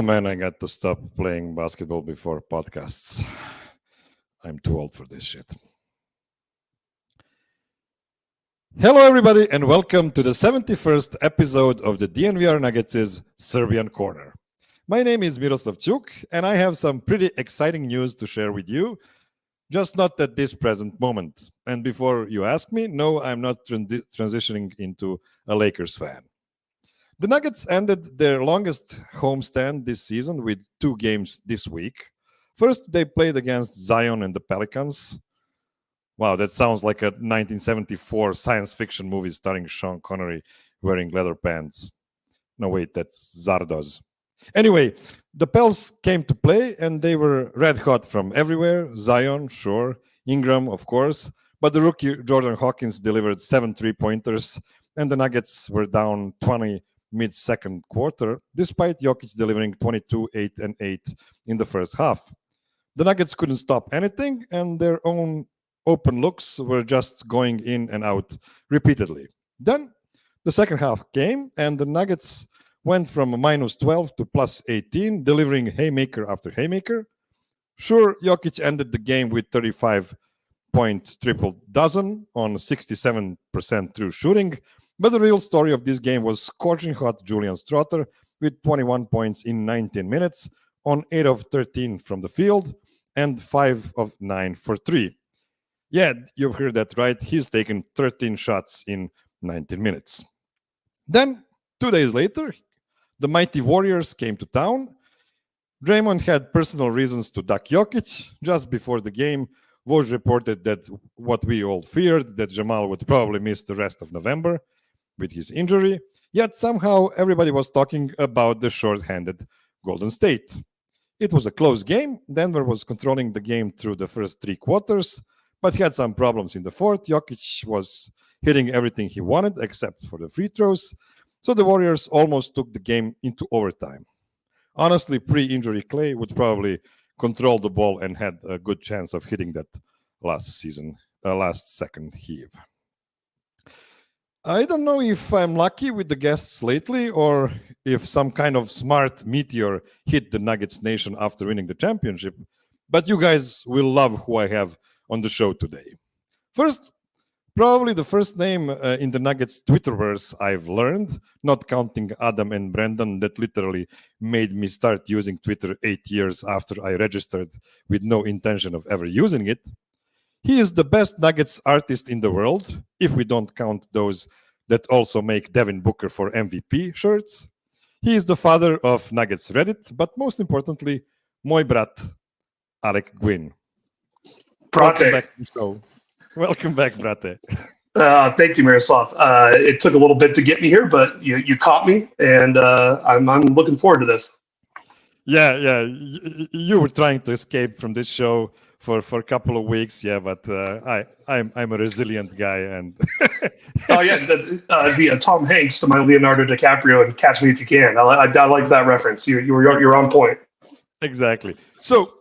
man, I got to stop playing basketball before podcasts. I'm too old for this shit. Hello, everybody, and welcome to the 71st episode of the DNVR Nuggets' Serbian Corner. My name is Miroslav, and I have some pretty exciting news to share with you, just not at this present moment. And before you ask me, no, I'm not transitioning into a Lakers fan. The Nuggets ended their longest homestand this season with 2 games this week. First, they played against Zion and the Pelicans. Wow, that sounds like a 1974 science fiction movie starring Sean Connery wearing leather pants. No, wait, that's Zardoz. Anyway, the Pels came to play and they were red hot from everywhere. Zion, sure. Ingram, of course. But the rookie Jordan Hawkins delivered 7 3-pointers and the Nuggets were down 20 mid-second quarter, despite Jokic delivering 22, 8, and 8 in the first half. The Nuggets couldn't stop anything, and their own open looks were just going in and out repeatedly. Then the second half came, and the Nuggets went from -12 to +18, delivering haymaker after haymaker. Sure, Jokic ended the game with 35-point triple-dozen on 67% true shooting, but the real story of this game was scorching hot Julian Strawther with 21 points in 19 minutes on 8 of 13 from the field and 5 of 9 for 3. Yeah, you've heard that right. He's taken 13 shots in 19 minutes. Then, 2 days later, the mighty Warriors came to town. Draymond had personal reasons to duck Jokic. Just before the game, Woj reported that what we all feared, that Jamal would probably miss the rest of November with his injury. Yet somehow everybody was talking about the short-handed Golden State. It was a close game. Denver was controlling the game through the first 3 quarters, but had some problems in the fourth. Jokic was hitting everything he wanted except for the free throws. So the Warriors almost took the game into overtime. Honestly, pre-injury Clay would probably control the ball and had a good chance of hitting that last second heave. I don't know if I'm lucky with the guests lately or if some kind of smart meteor hit the Nuggets nation after winning the championship, but you guys will love who I have on the show today. First, probably the first name in the Nuggets Twitterverse I've learned, not counting Adam and Brendan, that literally made me start using Twitter 8 years after I registered with no intention of ever using it. He is the best Nuggets artist in the world, if we don't count those that also make Devin Booker for MVP shirts. He is the father of Nuggets Reddit, but most importantly, moj brat, Alec Gwin. Welcome back to the show. Welcome back, brate. Thank you, Miroslav. It took a little bit to get me here, but you caught me, and I'm looking forward to this. Yeah. You were trying to escape from this show for a couple of weeks, yeah, but I'm a resilient guy, and oh yeah, the Tom Hanks to my Leonardo DiCaprio and Catch Me If You Can. I like that reference. You're on point. Exactly. So,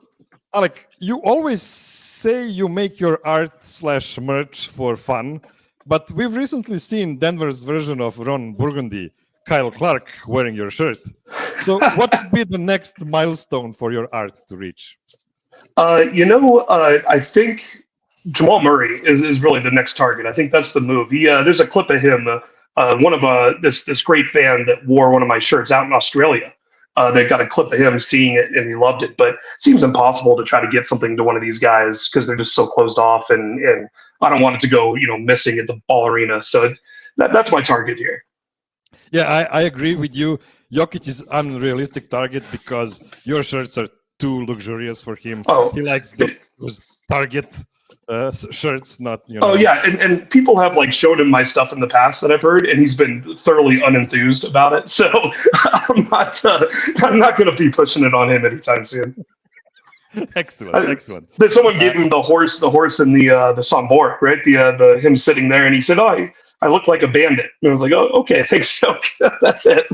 Alec, you always say you make your art/merch for fun, but we've recently seen Denver's version of Ron Burgundy, Kyle Clark, wearing your shirt. So what would be the next milestone for your art to reach? I think Jamal Murray is really the next target. I think that's the move. There's a clip of him, one of this great fan that wore one of my shirts out in Australia. They got a clip of him seeing it and he loved it, but it seems impossible to try to get something to one of these guys because they're just so closed off, and I don't want it to go missing at the ball arena. So that's my target here. Yeah, I agree with you. Jokic is an unrealistic target because your shirts are too luxurious for him. Oh, he likes those Target shirts, not Oh yeah, and people have showed him my stuff in the past that I've heard, and he's been thoroughly unenthused about it. So I'm not going to be pushing it on him anytime soon. Excellent. Someone gave him the horse in the Sombor, right? The him sitting there, and he said, "Oh, I look like a bandit." And I was like, "Oh, okay, thanks, joke." That's it.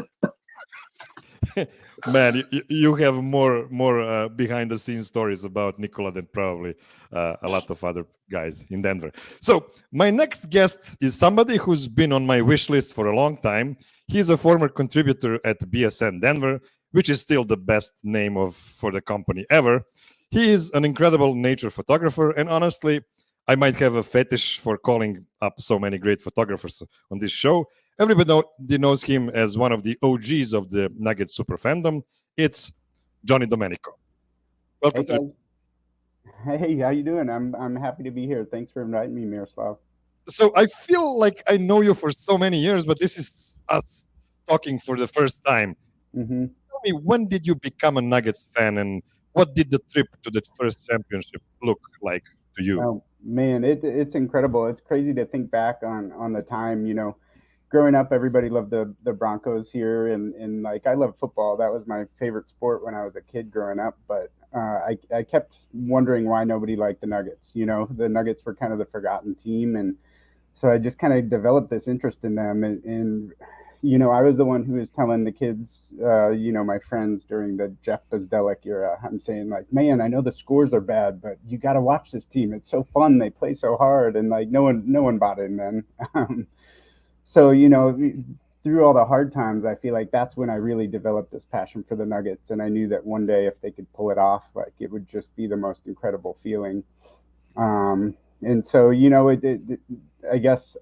Man, you have more behind the scenes stories about Nikola than probably a lot of other guys in Denver. So my next guest is somebody who's been on my wish list for a long time. He's a former contributor at BSN Denver, which is still the best name for the company ever. He is an incredible nature photographer, and honestly, I might have a fetish for calling up so many great photographers on this show. Everybody knows him as one of the OGs of the Nuggets super fandom. It's Johnny Domenico. Welcome Hey guys. Hey, how you doing? I'm happy to be here. Thanks for inviting me, Miroslav. So I feel like I know you for so many years, but this is us talking for the first time. Mm-hmm. Tell me, when did you become a Nuggets fan, and what did the trip to the first championship look like to you? Oh man, it's incredible. It's crazy to think back on the time. Growing up, everybody loved the Broncos here, and like I love football. That was my favorite sport when I was a kid growing up. But I kept wondering why nobody liked the Nuggets. The Nuggets were kind of the forgotten team, and so I just kind of developed this interest in them. And I was the one who was telling the kids, my friends during the Jeff Bezdelek era. I'm saying like, man, I know the scores are bad, but you got to watch this team. It's so fun. They play so hard, and like no one bought in then. So, through all the hard times, I feel like that's when I really developed this passion for the Nuggets. And I knew that one day if they could pull it off, like it would just be the most incredible feeling. And so, I guess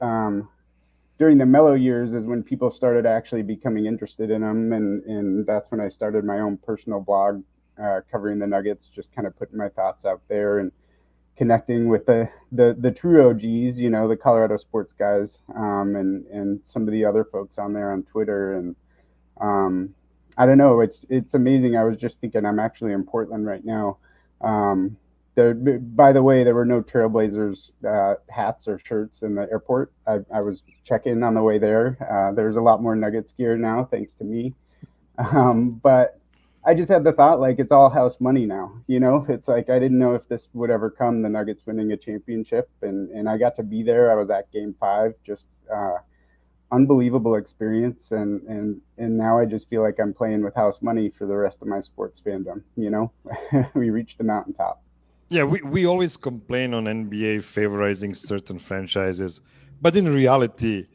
during the mellow years is when people started actually becoming interested in them. And that's when I started my own personal blog covering the Nuggets, just kind of putting my thoughts out there and connecting with the true OGs, the Colorado sports guys, and some of the other folks on there on Twitter. And I don't know, it's amazing. I was just thinking, I'm actually in Portland right now. By the way, there were no Trailblazers hats or shirts in the airport. I was checking on the way there. There's a lot more Nuggets gear now, thanks to me. But I just had the thought, like, it's all house money now. It's like I didn't know if this would ever come, the Nuggets winning a championship, and I got to be there. I was at Game 5, just unbelievable experience, and now I just feel like I'm playing with house money for the rest of my sports fandom. We reached the mountaintop. Yeah, we always complain on NBA favorizing certain franchises, but in reality,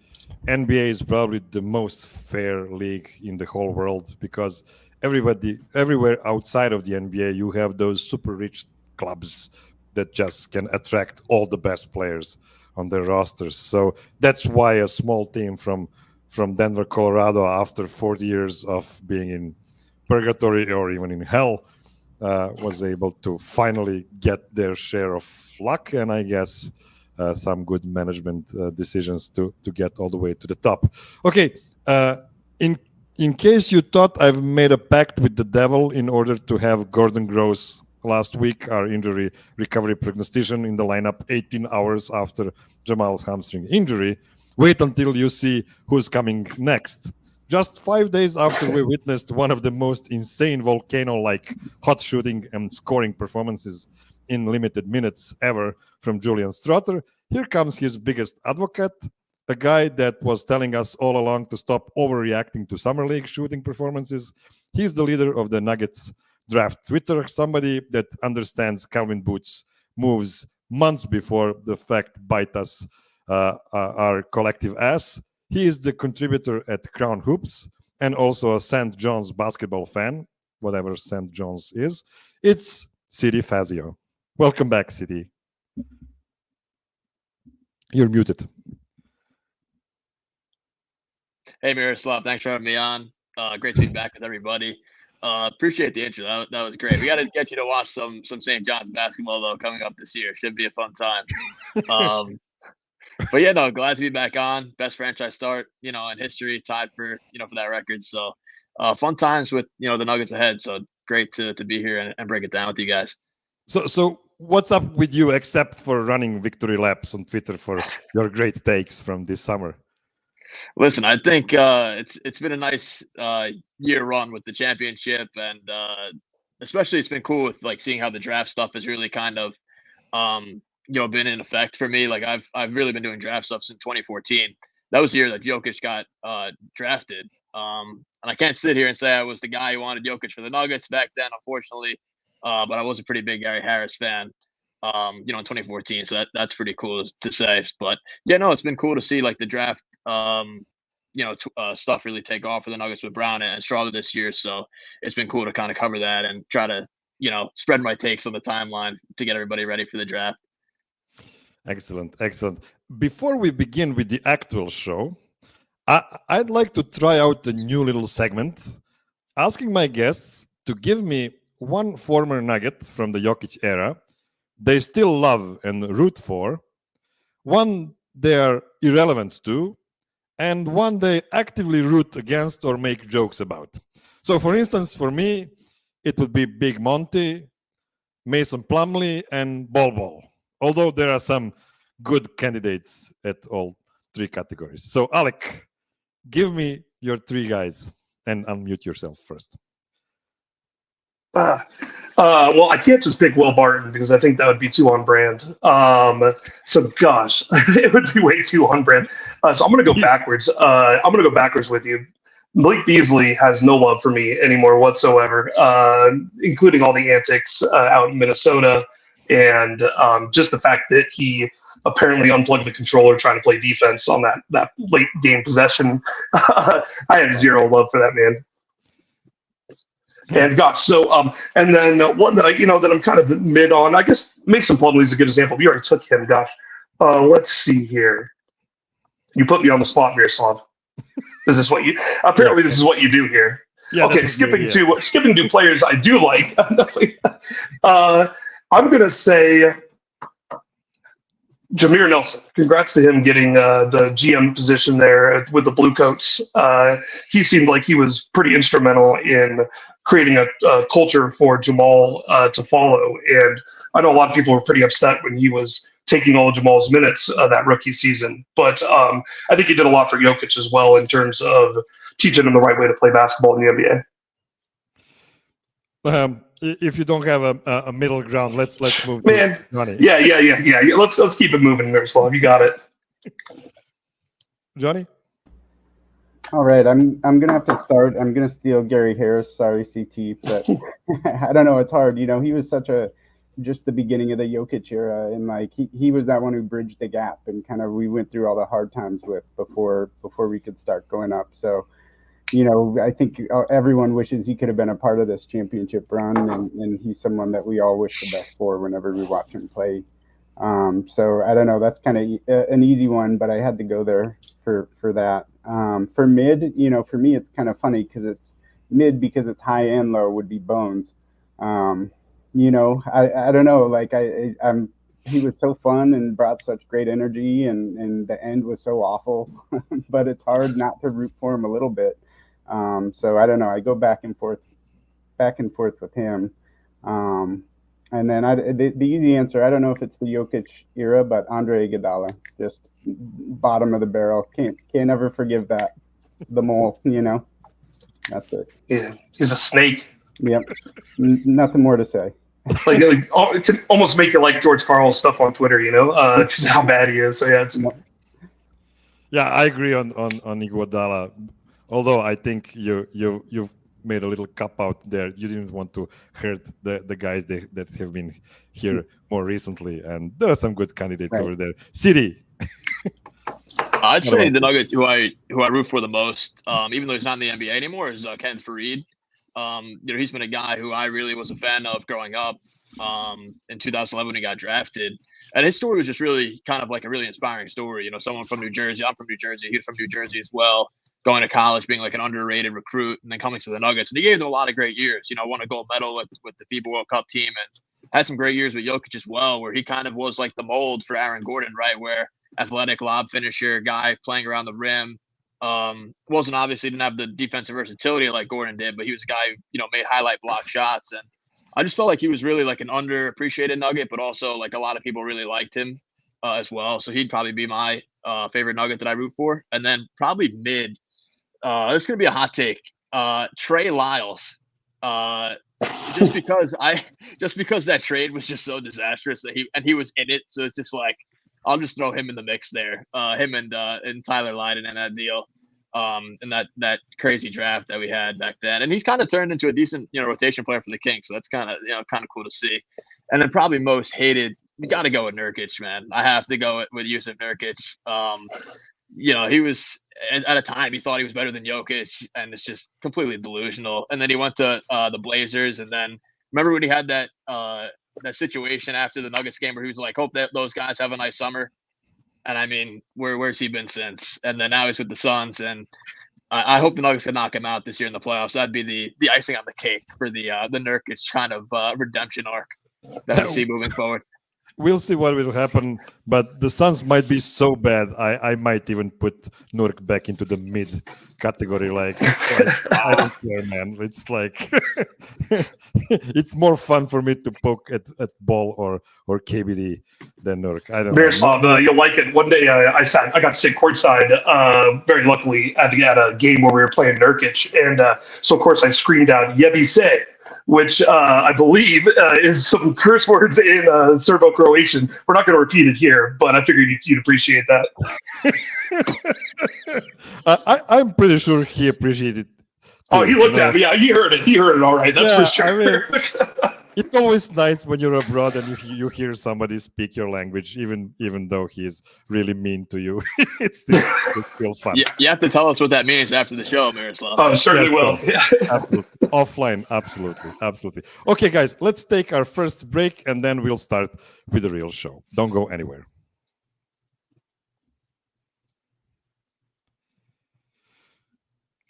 NBA is probably the most fair league in the whole world because everywhere outside of the NBA, you have those super rich clubs that just can attract all the best players on their rosters. So that's why a small team from Denver, Colorado, after 40 years of being in purgatory or even in hell, was able to finally get their share of luck and I guess some good management decisions to get all the way to the top. Okay, in case you thought I've made a pact with the devil in order to have Gordon Gross last week, our injury recovery prognostication, in the lineup 18 hours after Jamal's hamstring injury, wait until you see who's coming next. Just 5 days after we witnessed one of the most insane volcano-like hot shooting and scoring performances in limited minutes ever from Julian Strother, here comes his biggest advocate, a guy that was telling us all along to stop overreacting to Summer League shooting performances. He's the leader of the Nuggets draft Twitter, somebody that understands Calvin Booth's moves months before the fact bite us our collective ass. He is the contributor at Crown Hoops and also a St. John's basketball fan, whatever St. John's is. It's CT Fazio. Welcome back, CT. You're muted. Hey, Miroslav. Thanks for having me on. Great to be back with everybody. Appreciate the intro. That was great. We got to get you to watch some St. John's basketball, though, coming up this year. Should be a fun time. But yeah, no, glad to be back on. Best franchise start, in history, tied for that record. So fun times with, the Nuggets ahead. So great to be here and break it down with you guys. So what's up with you except for running victory laps on Twitter for your great takes from this summer? Listen, I think it's been a nice year run with the championship, and especially it's been cool with like seeing how the draft stuff has really kind of been in effect for me. Like I've really been doing draft stuff since 2014. That was the year that Jokic got drafted. And I can't sit here and say I was the guy who wanted Jokic for the Nuggets back then, unfortunately. But I was a pretty big Gary Harris fan, in 2014. So that's pretty cool to say. But yeah, no, it's been cool to see like the draft stuff really take off for the Nuggets with Brown and Charlotte this year. So it's been cool to kind of cover that and try to, spread my takes on the timeline to get everybody ready for the draft. Excellent, excellent. Before we begin with the actual show, I'd like to try out a new little segment, asking my guests to give me one former Nugget from the Jokic era they still love and root for, one they are irrelevant to, and one they actively root against or make jokes about. So, for instance, for me, it would be Big Monty, Mason Plumlee, and Bol Bol, although there are some good candidates at all three categories. So, Alec, give me your three guys and unmute yourself first. Well, I can't just pick Will Barton because I think that would be too on brand. So, gosh, it would be way too on brand. So I'm going to go backwards. I'm going to go backwards with you. Malik Beasley has no love for me anymore whatsoever, including all the antics out in Minnesota and just the fact that he apparently unplugged the controller trying to play defense on that late game possession. I have zero love for that man. And gosh, so and then one that that I'm kind of mid on. I guess Mason Plumlee is a good example. We already took him. Gosh, let's see here. You put me on the spot, Miroslav. Is this what you? Apparently, this is what you do here. Yeah, okay, skipping to players I do like. I'm gonna say Jameer Nelson. Congrats to him getting the GM position there with the Bluecoats. He seemed like he was pretty instrumental in creating a culture for Jamal to follow. And I know a lot of people were pretty upset when he was taking all of Jamal's minutes that rookie season. But I think he did a lot for Jokic as well in terms of teaching him the right way to play basketball in the NBA. If you don't have a middle ground, let's move. Man, to Johnny. Yeah. Let's keep it moving, Miroslav. You got it, Johnny. All right, I'm gonna have to start. I'm gonna steal Gary Harris. Sorry, CT, but I don't know. It's hard. He was just the beginning of the Jokic era, and like he was that one who bridged the gap, and kind of we went through all the hard times with before we could start going up. So, I think everyone wishes he could have been a part of this championship run, and he's someone that we all wish the best for whenever we watch him play. So I don't know. That's kind of an easy one, but I had to go there for that. For mid, for me, it's kind of funny because it's mid because it's high and low would be Bones. I don't know. Like he was so fun and brought such great energy, and the end was so awful, but it's hard not to root for him a little bit. So I don't know. I go back and forth with him. And then the easy answer, I don't know if it's the Jokic era, but Andre Iguodala, just bottom of the barrel. Can't ever forgive that. The mole, That's it. Yeah, he's a snake. Yep. Nothing more to say. It can almost make it like George Karl's stuff on Twitter, just how bad he is. So yeah, I agree on Iguodala. Although I think you've made a little cop out there. You didn't want to hurt the guys that have been here more recently, and there are some good candidates over there. City. I'd say the Nuggets who I root for the most, even though he's not in the NBA anymore, is Ken Farid. He's been a guy who I really was a fan of growing up. In 2011 when he got drafted, and his story was just really kind of like a really inspiring story. Someone from New Jersey. I'm from New Jersey. He was from New Jersey as well. Going to college, being like an underrated recruit, and then coming to the Nuggets. And he gave them a lot of great years. Won a gold medal with the FIBA World Cup team, and had some great years with Jokic as well, where he kind of was like the mold for Aaron Gordon, right? Where athletic lob finisher, guy playing around the rim. Didn't have the defensive versatility like Gordon did, but he was a guy who, made highlight block shots. And I just felt like he was really like an underappreciated Nugget, but also like a lot of people really liked him as well. So he'd probably be my favorite Nugget that I root for. And then probably mid, this is going to be a hot take. Trey Lyles. Just because that trade was just so disastrous that he was in it. So it's just like, I'll just throw him in the mix there. Him and Tyler Lydon in that deal. And that crazy draft that we had back then. And he's kind of turned into a decent, rotation player for the Kings. So that's kind of cool to see. And then probably most hated, you got to go with Nurkic, man. I have to go with Yusuf Nurkic. he was at a time he thought he was better than Jokic, and it's just completely delusional. And then he went to the Blazers, and then remember when he had that situation after the Nuggets game where he was like, "Hope that those guys have a nice summer." And I mean, where's he been since? And then now he's with the Suns, and I hope the Nuggets can knock him out this year in the playoffs. That'd be the icing on the cake for the Nurkic kind of redemption arc that I see moving forward. We'll see what will happen, but the Suns might be so bad. I might even put Nurk back into the mid category. Like I don't care, man. It's like it's more fun for me to poke at Ball or KBD than Nurk. I don't Miroslav, you'll like it. One day I got to sit courtside, very luckily, at a game where we were playing Nurkic. And so, of course, I screamed out, Yebise, which I believe is some curse words in Serbo-Croatian. We're not going to repeat it here, but I figured you'd appreciate that. I'm pretty sure he appreciated it. Oh, he looked at me. Yeah, he heard it. He heard it all right. That's for sure. I mean, it's always nice when you're abroad and you hear somebody speak your language, even though he is really mean to you. it's still fun. Yeah, you have to tell us what that means after the show, Miroslav. Oh, certainly will. Yeah. Absolutely. Offline, absolutely. Okay, guys, let's take our first break, and then we'll start with the real show. Don't go anywhere.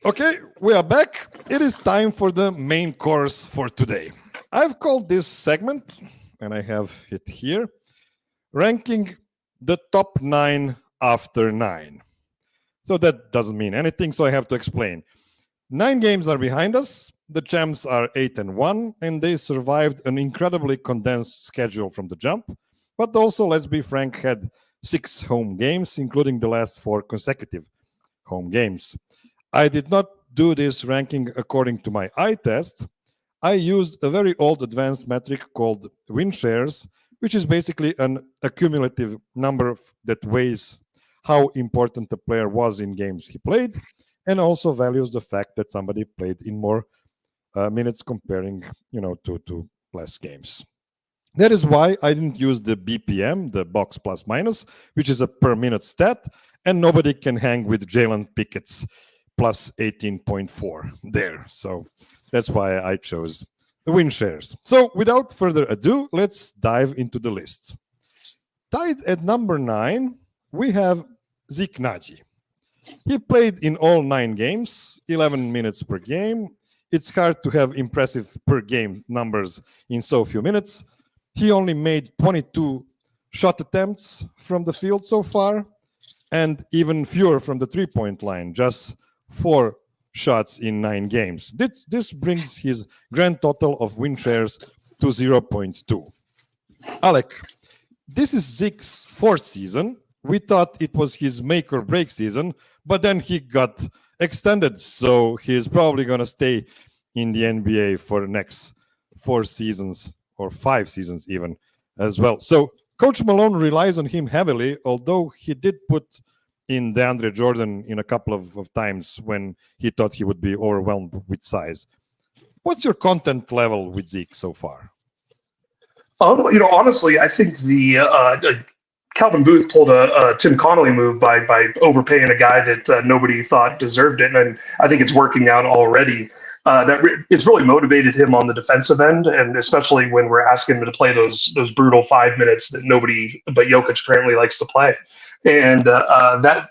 Okay, we are back. It is time for the main course for today. I've called this segment, and I have it here, ranking the top 9 after 9. So that doesn't mean anything, so I have to explain. 9 games are behind us. The champs are 8-1, and they survived an incredibly condensed schedule from the jump. But also, let's be frank, had 6 home games, including the last 4 consecutive home games. I did not do this ranking according to my eye test. I used a very old advanced metric called win shares, which is basically an accumulative number that weighs how important the player was in games he played, and also values the fact that somebody played in more minutes comparing, to less games. That is why I didn't use the BPM, the box plus minus, which is a per minute stat, and nobody can hang with Jalen Pickett's plus 18.4 there. So that's why I chose the win shares. So without further ado, let's dive into the list. Tied at number 9, we have Zeke Nagy. He played in all 9 games, 11 minutes per game. It's hard to have impressive per game numbers in so few minutes. He only made 22 shot attempts from the field so far, and even fewer from the three-point line, just 4 shots in 9 games. This brings his grand total of win shares to 0.2. Alec, this is Zeke's 4th season. We thought it was his make or break season, but then he got extended, so he's probably going to stay in the NBA for the next 4 seasons or 5 seasons even as well. So Coach Malone relies on him heavily, although he did put in DeAndre Jordan in a couple of times when he thought he would be overwhelmed with size. What's your content level with Zeke so far? Honestly, I think the Calvin Booth pulled a Tim Connolly move by overpaying a guy that nobody thought deserved it, and I think it's working out already. It's really motivated him on the defensive end, and especially when we're asking him to play those brutal 5 minutes that nobody but Jokic currently likes to play. And that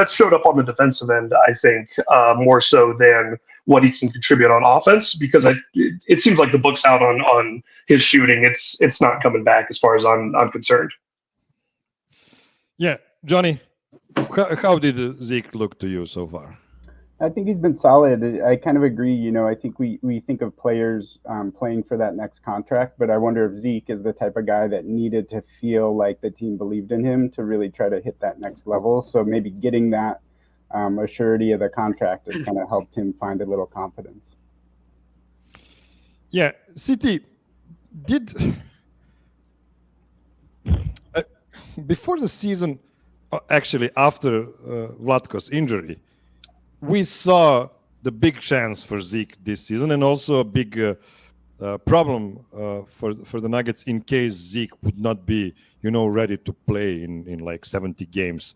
showed up on the defensive end, I think, more so than what he can contribute on offense, because it seems like the book's out on his shooting. It's not coming back as far as I'm concerned. Yeah, Johnny, how did Zeke look to you so far? I think he's been solid. I kind of agree. I think we think of players playing for that next contract, but I wonder if Zeke is the type of guy that needed to feel like the team believed in him to really try to hit that next level. So maybe getting that assurity of the contract has kind of helped him find a little confidence. Yeah, CT, before the season, actually after Vlatko's injury, we saw the big chance for Zeke this season, and also a big problem for the Nuggets in case Zeke would not be, ready to play in like 70 games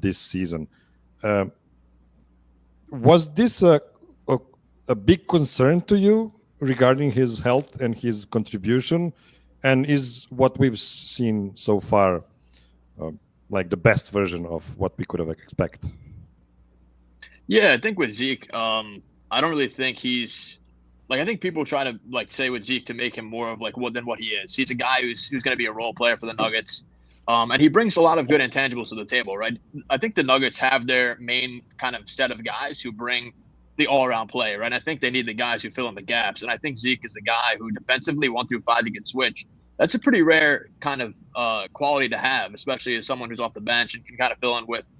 this season. Was this a big concern to you regarding his health and his contribution? And is what we've seen so far like the best version of what we could have expected? Yeah, I think with Zeke, I don't really think he's like, I think people try to like say with Zeke to make him more of like than what he is. He's a guy who's going to be a role player for the Nuggets. And he brings a lot of good intangibles to the table, right? I think the Nuggets have their main kind of set of guys who bring the all-around play, right? I think they need the guys who fill in the gaps. And I think Zeke is a guy who defensively 1 through 5 he can switch. That's a pretty rare kind of quality to have, especially as someone who's off the bench and can kind of fill in with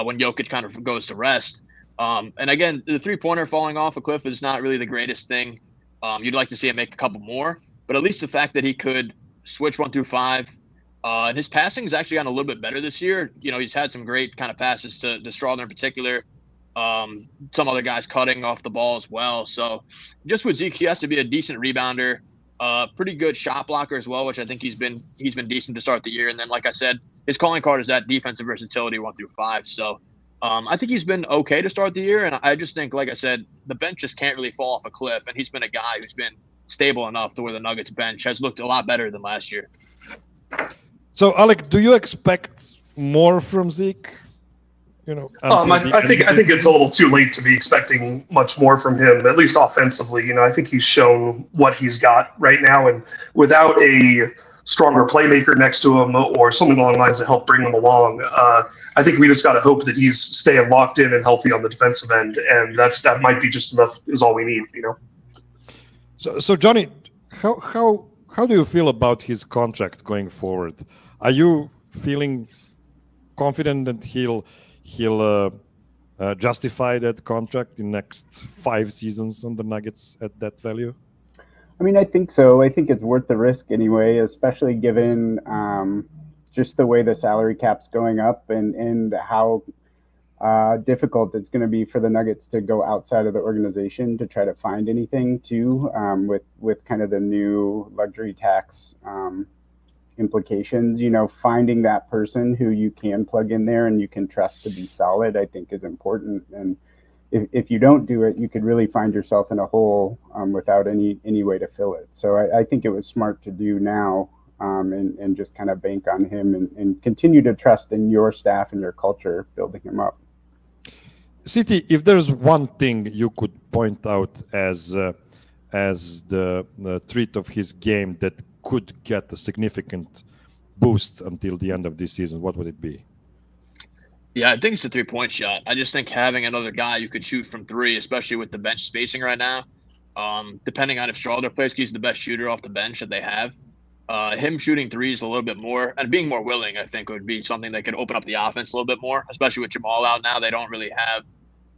when Jokic kind of goes to rest. And again, the three-pointer falling off a cliff is not really the greatest thing. You'd like to see him make a couple more, but at least the fact that he could switch 1 through 5, and his passing has actually gotten a little bit better this year. You know, he's had some great kind of passes to Strawther in particular. Some other guys cutting off the ball as well. So just with Zeke, he has to be a decent rebounder, pretty good shot blocker as well, which I think he's been decent to start the year. And then, like I said, his calling card is that defensive versatility 1 through 5. So I think he's been okay to start the year. And I just think, like I said, the bench just can't really fall off a cliff. And he's been a guy who's been stable enough to where the Nuggets bench has looked a lot better than last year. So, Alec, do you expect more from Zeke? You know, I think it's a little too late to be expecting much more from him, at least offensively. You know, I think he's shown what he's got right now, and without a stronger playmaker next to him or something along the lines to help bring him along, I think we just got to hope that he's staying locked in and healthy on the defensive end, and that might be just enough. Is all we need, you know. So Johnny, how do you feel about his contract going forward? Are you feeling confident that he'll justify that contract in next 5 seasons on the Nuggets at that value? I mean, I think so. I think it's worth the risk anyway, especially given just the way the salary cap's going up and how difficult it's going to be for the Nuggets to go outside of the organization to try to find anything too, with kind of the new luxury tax implications. You know, finding that person who you can plug in there and you can trust to be solid, I think is important. And if you don't do it, you could really find yourself in a hole without any way to fill it. So I think it was smart to do now, and just kind of bank on him and continue to trust in your staff and your culture building him up. CT, if there's one thing you could point out as the trait of his game that could get a significant boost until the end of this season, what would it be? Yeah, I think it's a 3-point shot. I just think having another guy who could shoot from 3, especially with the bench spacing right now, depending on if Strawther plays, he's the best shooter off the bench that they have. Him shooting threes a little bit more and being more willing, I think, would be something that could open up the offense a little bit more, especially with Jamal out now. They don't really have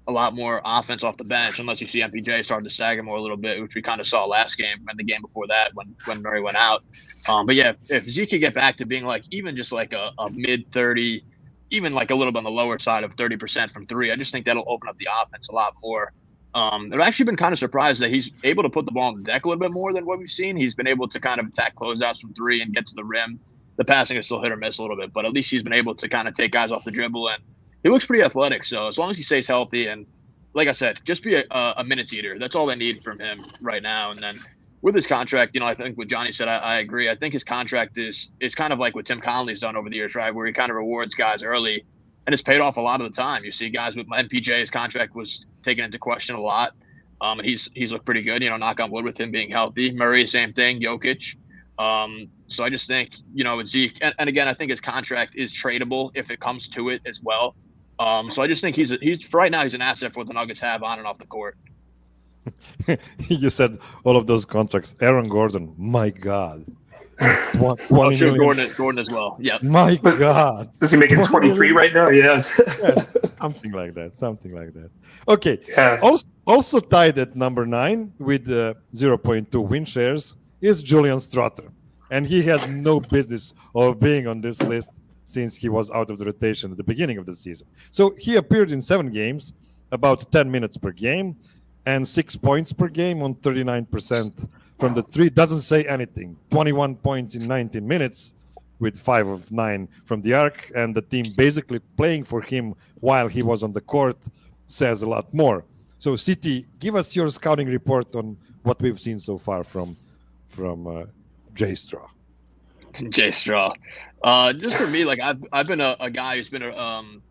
a lot more offense off the bench unless you see MPJ starting to stagger more a little bit, which we kind of saw last game and the game before that when Murray went out. But yeah, if Zeke could get back to being like even just like a mid-30, even like a little bit on the lower side of 30% from 3, I just think that'll open up the offense a lot more. I've actually been kind of surprised that he's able to put the ball on the deck a little bit more than what we've seen. He's been able to kind of attack closeouts from 3 and get to the rim. The passing is still hit or miss a little bit, but at least he's been able to kind of take guys off the dribble, and he looks pretty athletic. So as long as he stays healthy and, like I said, just be a minutes eater, that's all they need from him right now. And then with his contract, you know, I think what Johnny said, I agree. I think his contract is kind of like what Tim Connelly's done over the years, right, where he kind of rewards guys early, and it's paid off a lot of the time. You see guys with MPJ, his contract was taken into question a lot. And he's looked pretty good, you know, knock on wood with him being healthy. Murray, same thing, Jokic. So I just think, you know, with Zeke, and again, I think his contract is tradable if it comes to it as well. So I just think he's for right now, he's an asset for what the Nuggets have on and off the court. You said all of those contracts. Aaron Gordon, my God. Oh, sure, Gordon as well. Yeah. My God. Is he making 23 right now? Yes. Yes, something like that. Okay. Yeah. Also tied at number 9 with 0.2 win shares is Julian Strawther. And he had no business of being on this list since he was out of the rotation at the beginning of the season. So he appeared in 7 games, about 10 minutes per game, and 6 points per game on 39% from the 3. Doesn't say anything. 21 points in 19 minutes with 5 of 9 from the arc, and the team basically playing for him while he was on the court says a lot more. So, CT, give us your scouting report on what we've seen so far from Jay Straw. Jay Straw. Just for me, like I've been a guy who's been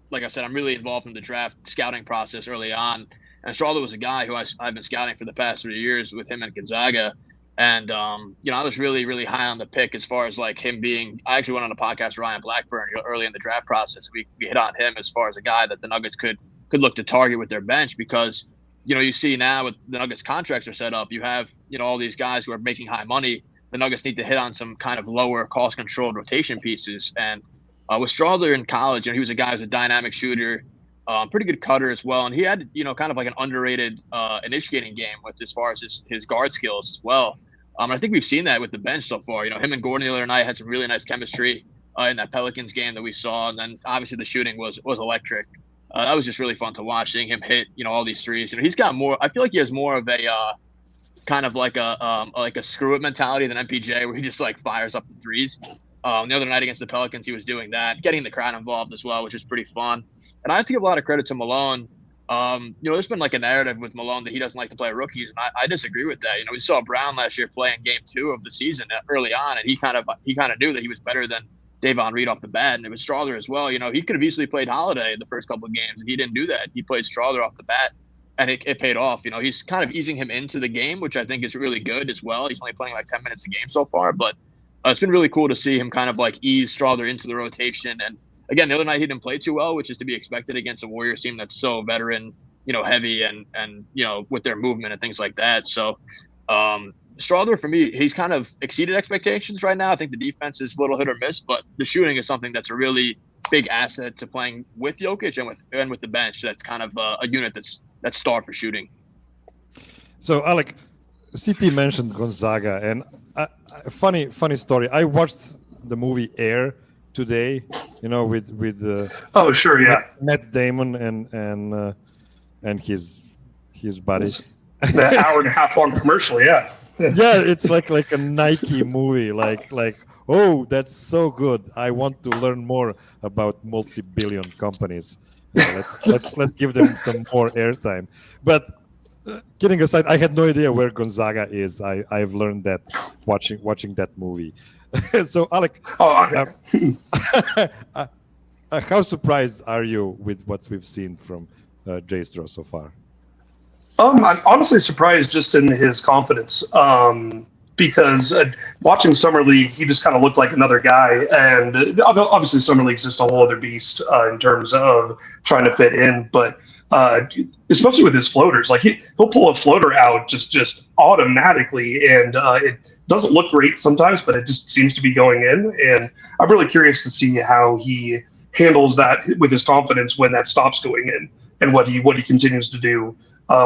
like I said, I'm really involved in the draft scouting process early on. And Straw was a guy who I've been scouting for the past 3 years with him and Gonzaga. And I was really, really high on the pick as far as like him being. I actually went on a podcast with Ryan Blackburn early in the draft process. We hit on him as far as a guy that the Nuggets could look to target with their bench, because you see now with the Nuggets contracts are set up, you have all these guys who are making high money. The Nuggets need to hit on some kind of lower cost controlled rotation pieces. And with Strawther in college, he was a guy who's a dynamic shooter, pretty good cutter as well. And he had, kind of like an underrated initiating game with as far as his guard skills as well. I think we've seen that with the bench so far. Him and Gordon the other night had some really nice chemistry in that Pelicans game that we saw. And then obviously the shooting was electric. That was just really fun to watch, seeing him hit, all these threes. He's got more. I feel like he has more of a kind of like a screw it mentality than MPJ, where he just like fires up the threes. The other night against the Pelicans, he was doing that, getting the crowd involved as well, which is pretty fun. And I have to give a lot of credit to Malone. There's been like a narrative with Malone that he doesn't like to play rookies, and I disagree with that. We saw Brown last year play in Game 2 of the season early on, and he kind of knew that he was better than Davon Reed off the bat, and it was Strawther as well. He could have easily played Holiday in the first couple of games, and he didn't do that. He played Strawther off the bat, and it paid off. He's kind of easing him into the game, which I think is really good as well. He's only playing like 10 minutes a game so far, but it's been really cool to see him kind of like ease Strawther into the rotation. And again, the other night he didn't play too well, which is to be expected against a Warriors team that's so veteran, heavy and with their movement and things like that. So Strawther, for me, he's kind of exceeded expectations right now. I think the defense is a little hit or miss, but the shooting is something that's a really big asset to playing with Jokic and with the bench. That's kind of a unit that's starved for shooting. So, Alec, CT mentioned Gonzaga, and funny story. I watched the movie Air today, with oh sure, yeah, Matt Damon and his buddy. The hour and a half long commercial, yeah. Yeah, it's like a Nike movie, like oh, that's so good. I want to learn more about multi-billion companies. Let's give them some more airtime. But kidding aside, I had no idea where Gonzaga is. I've learned that watching that movie. So, Alec, how surprised are you with what we've seen from Jay Straw so far? I'm honestly surprised just in his confidence, because watching Summer League, he just kind of looked like another guy. And obviously Summer League's just a whole other beast in terms of trying to fit in. But especially with his floaters, like he'll pull a floater out just automatically. And it doesn't look great sometimes, but it just seems to be going in. And I'm really curious to see how he handles that with his confidence when that stops going in, and what he continues to do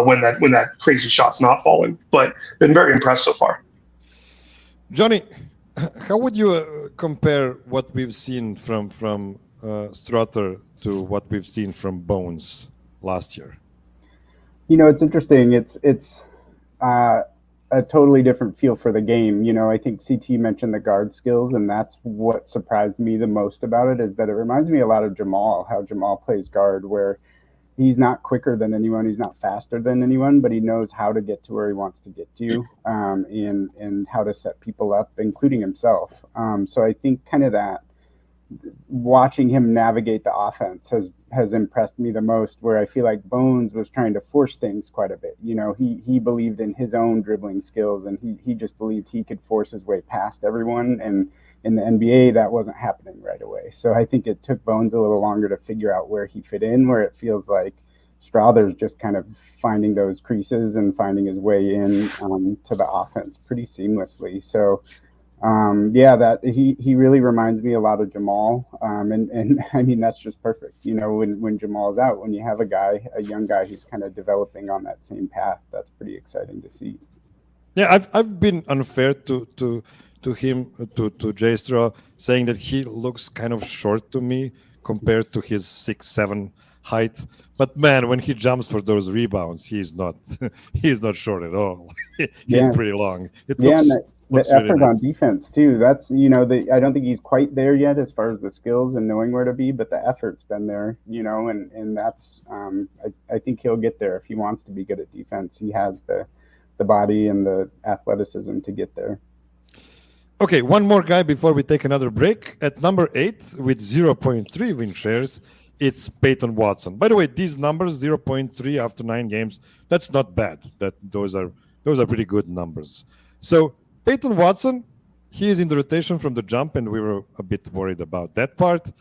when that crazy shot's not falling. But been very impressed so far. Johnny, how would you compare what we've seen from Strawther to what we've seen from Bones last year? It's interesting. It's a totally different feel for the game. I think CT mentioned the guard skills, and that's what surprised me the most about it, is that it reminds me a lot of Jamal, how Jamal plays guard, where he's not quicker than anyone, he's not faster than anyone, but he knows how to get to where he wants to get to, and how to set people up, including himself. So I think kind of that, watching him navigate the offense has impressed me the most, where I feel like Bones was trying to force things quite a bit. He believed in his own dribbling skills, and he just believed he could force his way past everyone. And in the NBA, that wasn't happening right away. So I think it took Bones a little longer to figure out where he fit in, where it feels like Strawther's just kind of finding those creases and finding his way in to the offense pretty seamlessly. So that he really reminds me a lot of Jamal, and I mean that's just perfect. When Jamal's out, when you have a young guy who's kind of developing on that same path, that's pretty exciting to see. Yeah, I've been unfair to him, to Jay Straw, saying that he looks kind of short to me compared to his 6'7" height. But man, when he jumps for those rebounds, he's not short at all. He's pretty long. The looks really effort on nice. defense too. That's I don't think he's quite there yet as far as the skills and knowing where to be, but the effort's been there, and that's I think he'll get there if he wants to be good at defense. He has the body and the athleticism to get there. Okay, one more guy before we take another break. At number 8 with 0.3 win shares, it's Peyton Watson. By the way, these numbers 0.3 after 9 games, that's not bad. Those are pretty good numbers. So Peyton Watson, he is in the rotation from the jump, and we were a bit worried about that part.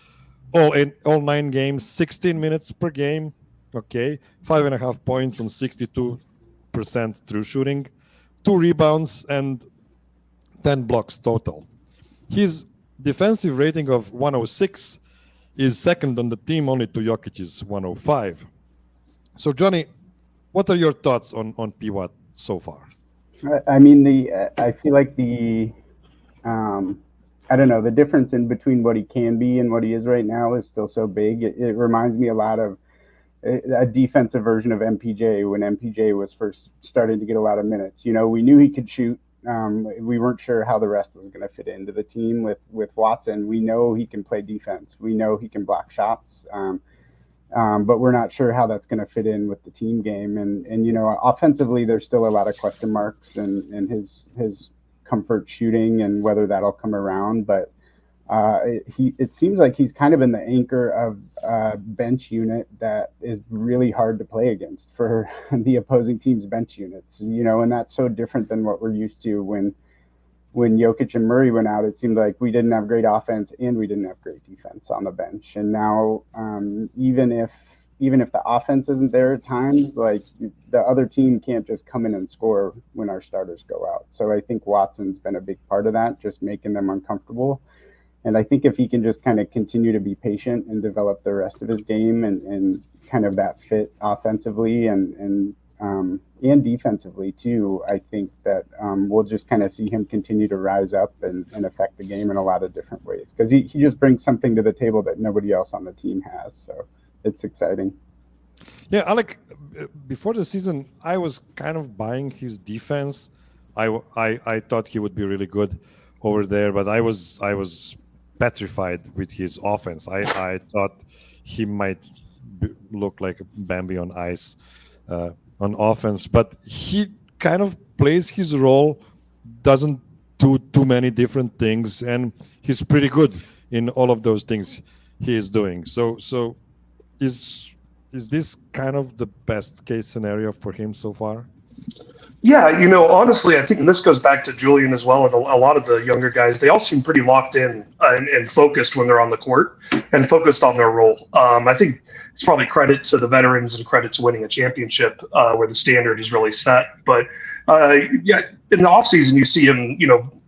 All 9 games, 16 minutes per game. Okay, 5.5 points on 62% true shooting, 2 rebounds, and 10 blocks total. His defensive rating of 106 is second on the team, only to Jokic's 105. So, Johnny, what are your thoughts on P-Watt so far? I mean, I feel like I don't know, the difference in between what he can be and what he is right now is still so big. It reminds me a lot of a defensive version of MPJ when MPJ was first starting to get a lot of minutes. We knew he could shoot. We weren't sure how the rest was going to fit into the team with Watson. We know he can play defense. We know he can block shots. But we're not sure how that's going to fit in with the team game. And offensively, there's still a lot of question marks and his comfort shooting and whether that'll come around. But it seems like he's kind of in the anchor of a bench unit that is really hard to play against for the opposing team's bench units, and that's so different than what we're used to when Jokic and Murray went out. It seemed like we didn't have great offense and we didn't have great defense on the bench. And now, even if the offense isn't there at times, like the other team can't just come in and score when our starters go out. So I think Watson's been a big part of that, just making them uncomfortable. And I think if he can just kind of continue to be patient and develop the rest of his game and kind of that fit offensively and defensively too, I think that we'll just kind of see him continue to rise up and affect the game in a lot of different ways, because he just brings something to the table that nobody else on the team has. So it's exciting. Yeah, Alec, before the season, I was kind of buying his defense. I thought he would be really good over there, but I was petrified with his offense. I thought he might look like Bambi on ice on offense, but he kind of plays his role, doesn't do too many different things, and he's pretty good in all of those things he is doing. So is this kind of the best case scenario for him so far? Yeah, honestly, I think, and this goes back to Julian as well, and a lot of the younger guys, they all seem pretty locked in and focused when they're on the court and focused on their role. I think it's probably credit to the veterans and credit to winning a championship where the standard is really set. But yeah, in the offseason, you see him,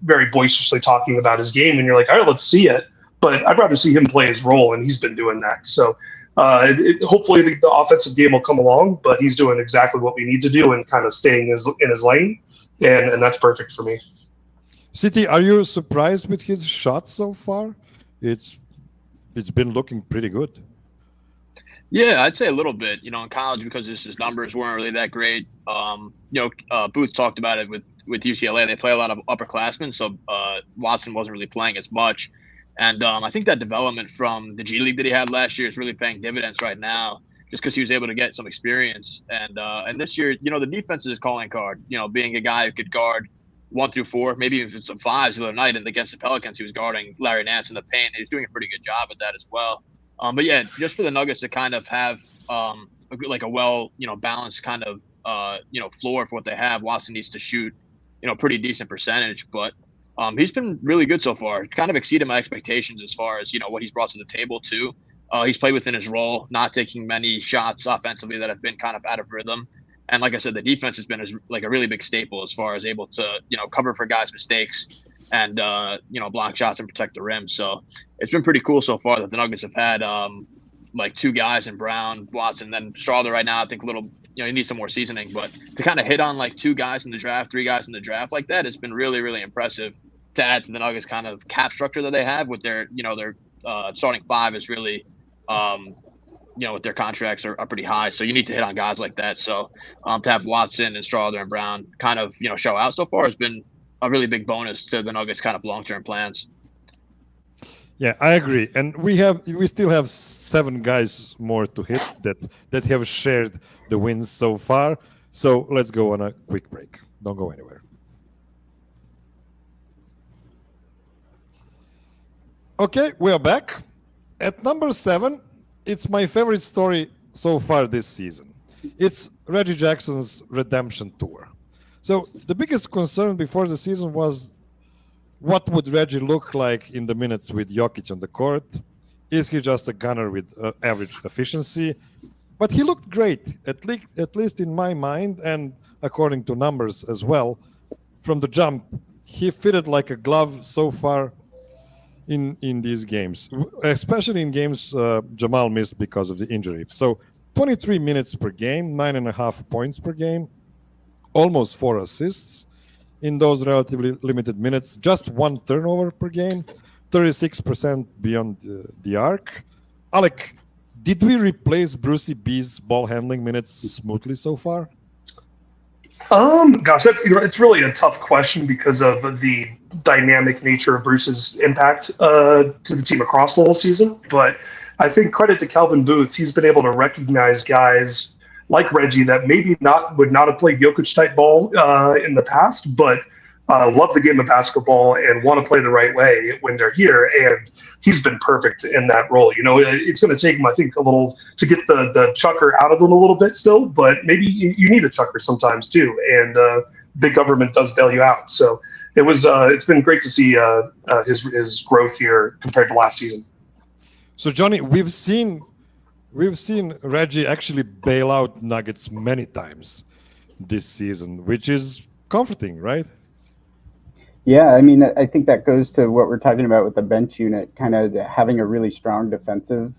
very boisterously talking about his game, and you're like, all right, let's see it. But I'd rather see him play his role, and he's been doing that. So hopefully the offensive game will come along, but he's doing exactly what we need to do and kind of staying in his lane, and that's perfect for me. CT, are you surprised with his shots so far? It's been looking pretty good. Yeah, I'd say a little bit. In college, because his numbers weren't really that great. Booth talked about it with UCLA. They play a lot of upperclassmen, so Watson wasn't really playing as much. And I think that development from the G League that he had last year is really paying dividends right now, just because he was able to get some experience. And this year, the defense is his calling card. Being a guy who could guard 1 through 4, maybe even some 5s the other night. And against the Pelicans, he was guarding Larry Nance in the paint. He was doing a pretty good job at that as well. But yeah, just for the Nuggets to kind of have a well, balanced kind of floor for what they have, Watson needs to shoot, pretty decent percentage, but. He's been really good so far. Kind of exceeded my expectations as far as, what he's brought to the table too. He's played within his role, not taking many shots offensively that have been kind of out of rhythm. And like I said, the defense has been a really big staple as far as able to, cover for guys' mistakes and, block shots and protect the rim. So it's been pretty cool so far that the Nuggets have had 2 guys in Brown, Watson, then Strawther right now. I think a little, he needs some more seasoning, but to kind of hit on 2 guys in the draft, 3 guys in the draft like that, it's been really, really impressive to add to the Nuggets kind of cap structure that they have with their, their starting 5 is really, with their contracts are pretty high. So you need to hit on guys like that. So to have Watson and Strawther and Brown kind of, show out so far has been a really big bonus to the Nuggets' kind of long-term plans. Yeah, I agree. And we still have 7 guys more to hit that have shared the wins so far. So let's go on a quick break. Don't go anywhere. Okay, we are back. At number 7, it's my favorite story so far this season. It's Reggie Jackson's redemption tour. So the biggest concern before the season was, what would Reggie look like in the minutes with Jokic on the court? Is he just a gunner with average efficiency? But he looked great, at least in my mind, and according to numbers as well. From the jump, he fitted like a glove so far in these games, especially in games Jamal missed because of the injury. So 23 minutes per game, 9.5 points per game, almost 4 assists in those relatively limited minutes, just 1 turnover per game, 36% beyond the arc. Alec, did we replace Brucey B's ball handling minutes smoothly so far? Gosh, it's really a tough question because of the dynamic nature of Bruce's impact to the team across the whole season. But I think credit to Calvin Booth, he's been able to recognize guys like Reggie that maybe would not have played Jokic type ball in the past, but love the game of basketball and want to play the right way when they're here. And he's been perfect in that role. You know, it's going to take him, I think, a little to get the chucker out of him a little bit still, but maybe you need a chucker sometimes too. And big government does bail you out. So it's been great to see his growth here compared to last season. So Johnny, we've seen Reggie actually bail out Nuggets many times this season, which is comforting, right? Yeah, I mean, I think that goes to what we're talking about with the bench unit, kind of having a really strong defensive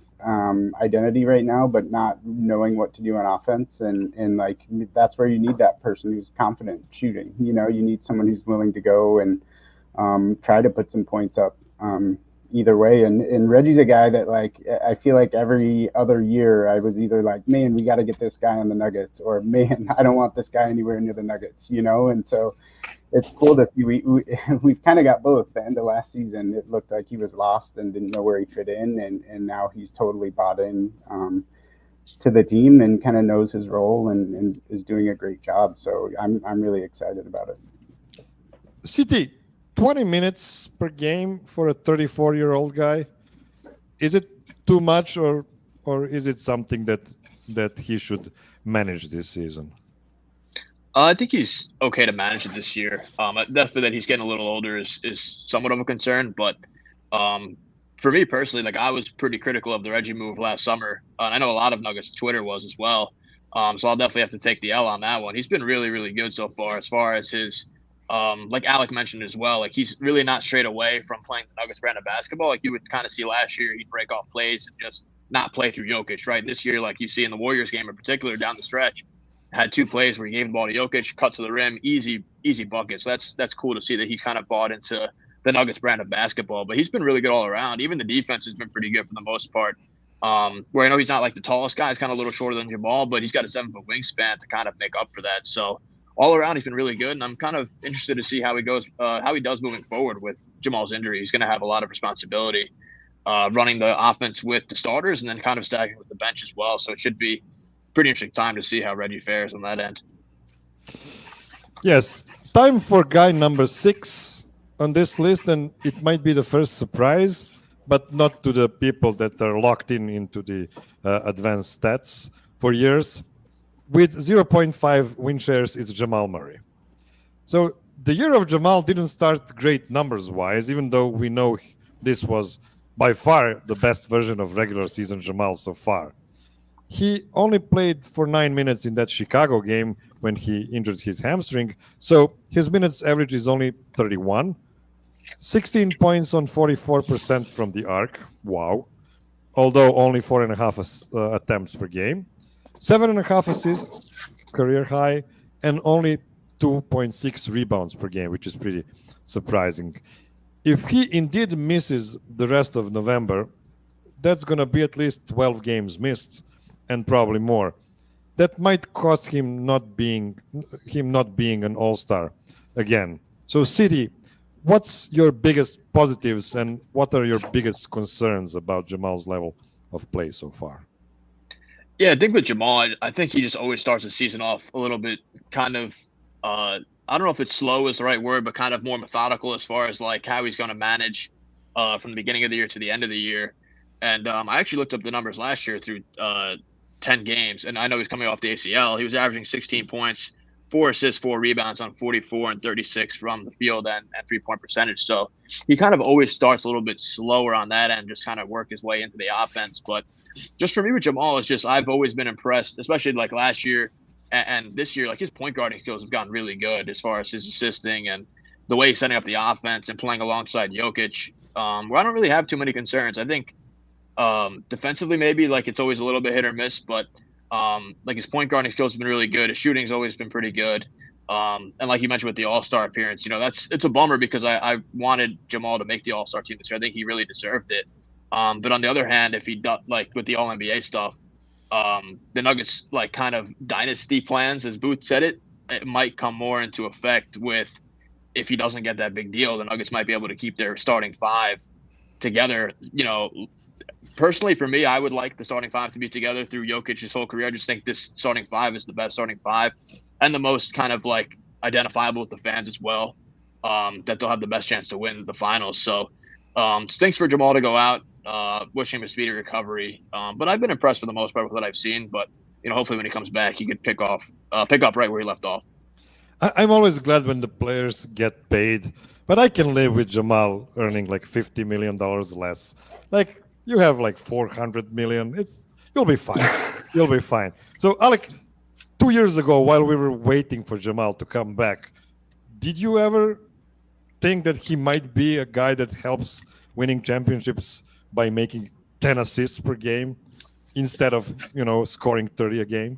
identity right now, but not knowing what to do on offense. And like, that's where you need that person who's confident shooting. You know, you need someone who's willing to go and try to put some points up either way. And Reggie's a guy that, like, I feel like every other year I was either like, man, we got to get this guy on the Nuggets, or man, I don't want this guy anywhere near the Nuggets, you know? And so it's cool to see we've kind of got both. The end of last season, it looked like he was lost and didn't know where he fit in, and now he's totally bought in to the team and kind of knows his role and is doing a great job. So I'm really excited about it. CT, 20 minutes per game for a 34-year-old guy, is it too much, or is it something that he should manage this season? I think he's okay to manage it this year. Definitely that he's getting a little older is somewhat of a concern, but for me personally, like, I was pretty critical of the Reggie move last summer. And I know a lot of Nuggets Twitter was as well. So I'll definitely have to take the L on that one. He's been really, really good so far as his like Alec mentioned as well, like, he's really not straight away from playing the Nuggets brand of basketball. Like you would kind of see last year, he'd break off plays and just not play through Jokic, right? This year, like you see in the Warriors game in particular down the stretch, had 2 plays where he gave the ball to Jokic, cut to the rim, easy buckets. So that's cool to see that he's kind of bought into the Nuggets brand of basketball. But he's been really good all around. Even the defense has been pretty good for the most part. Where I know he's not like the tallest guy, he's kind of a little shorter than Jamal, but he's got a 7-foot wingspan to kind of make up for that. So all around, he's been really good, and I'm kind of interested to see how he does moving forward with Jamal's injury. He's going to have a lot of responsibility running the offense with the starters and then kind of stacking with the bench as well. So it should be pretty interesting time to see how Reggie fares on that end. Yes, time for guy number 6 on this list, and it might be the first surprise, but not to the people that are locked into the advanced stats for years. With 0.5 win shares is Jamal Murray. So the year of Jamal didn't start great numbers-wise, even though we know this was by far the best version of regular season Jamal so far. He only played for 9 minutes in that Chicago game when he injured his hamstring, so his minutes average is only 31. 16 points on 44% from the arc. Wow. Although only 4.5 attempts per game. 7.5 assists, career high, and only 2.6 rebounds per game, which is pretty surprising. If he indeed misses the rest of November, that's going to be at least 12 games missed, and probably more. That might cost him not being an all-star again. So, City, what's your biggest positives and what are your biggest concerns about Jamal's level of play so far? Yeah, I think with Jamal, I think he just always starts the season off a little bit kind of I don't know if it's slow is the right word, but kind of more methodical as far as like how he's going to manage from the beginning of the year to the end of the year. And I actually looked up the numbers last year through 10 games, and I know he's coming off the ACL. He was averaging 16 points, 4 assists, 4 rebounds on 44 and 36 from the field and 3-point percentage. So he kind of always starts a little bit slower on that end, just kind of work his way into the offense. But just for me with Jamal, it's just I've always been impressed, especially like last year and this year. Like his point guarding skills have gotten really good as far as his assisting and the way he's setting up the offense and playing alongside Jokic. Where I don't really have too many concerns. I think defensively, maybe like it's always a little bit hit or miss, but like his point guarding skills have been really good. His shooting's always been pretty good. And like you mentioned with the All-Star appearance, it's a bummer because I wanted Jamal to make the All-Star team this year. I think he really deserved it. But on the other hand, if he does like with the All-NBA stuff, the Nuggets like kind of dynasty plans, as Booth said it might come more into effect with if he doesn't get that big deal, the Nuggets might be able to keep their starting five together. Personally, for me, I would like the starting five to be together through Jokic's whole career. I just think this starting five is the best starting five and the most kind of like identifiable with the fans as well, that they'll have the best chance to win the finals. So stinks for Jamal to go out. Wishing him a speedy recovery. But I've been impressed for the most part with what I've seen. But hopefully when he comes back, he could pick up right where he left off. I'm always glad when the players get paid, but I can live with Jamal earning like $50 million less. Like you have like 400 million. You'll be fine. You'll be fine. So Alec, 2 years ago, while we were waiting for Jamal to come back, did you ever think that he might be a guy that helps winning championships by making 10 assists per game instead of, scoring 30 a game?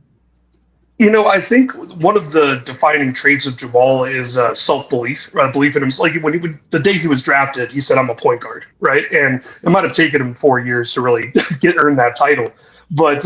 I think one of the defining traits of Jamal is self-belief, belief in himself. Like the day he was drafted, he said, "I'm a point guard," right? And it might have taken him 4 years to really earn that title. But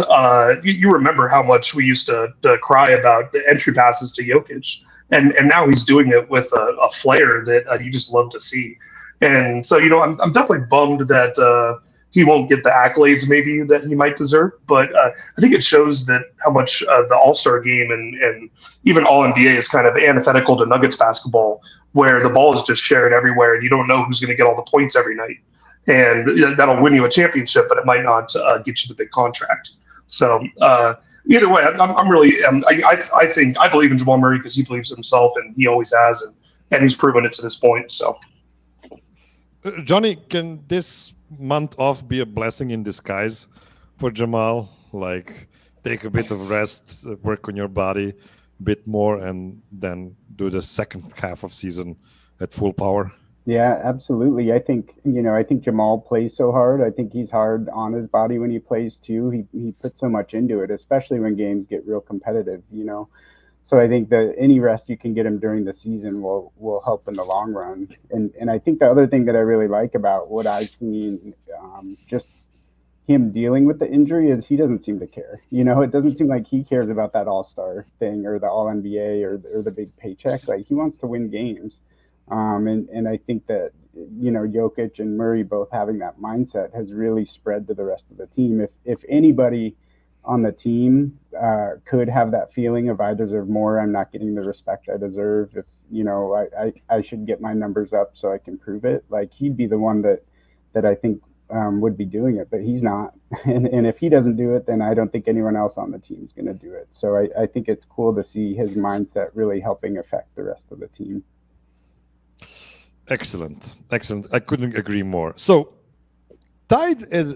you remember how much we used to cry about the entry passes to Jokic, and now he's doing it with a flair that you just love to see. And so, I'm definitely bummed that he won't get the accolades maybe that he might deserve. But I think it shows that how much the All-Star game and even All-NBA is kind of antithetical to Nuggets basketball, where the ball is just shared everywhere and you don't know who's going to get all the points every night. And that'll win you a championship, but it might not get you the big contract. So either way, I'm really I believe in Jamal Murray because he believes in himself and he always has, and he's proven it to this point. So. Johnny, can this month off be a blessing in disguise for Jamal? Like, take a bit of rest, work on your body a bit more, and then do the second half of season at full power? Yeah, absolutely. I think Jamal plays so hard. I think he's hard on his body when he plays too. He puts so much into it, especially when games get real competitive, So I think that any rest you can get him during the season will help in the long run. And I think the other thing that I really like about what I've seen, just him dealing with the injury, is he doesn't seem to care. It doesn't seem like he cares about that All-Star thing or the All-NBA or the big paycheck. Like, he wants to win games. And I think that, Jokic and Murray both having that mindset has really spread to the rest of the team. If anybody on the team could have that feeling of I deserve more, I'm not getting the respect I deserve, if I should get my numbers up so I can prove it, like, he'd be the one that I think would be doing it, but he's not. And if he doesn't do it, then I don't think anyone else on the team is going to do it. So I think it's cool to see his mindset really helping affect the rest of the team. Excellent. I couldn't agree more. So tied at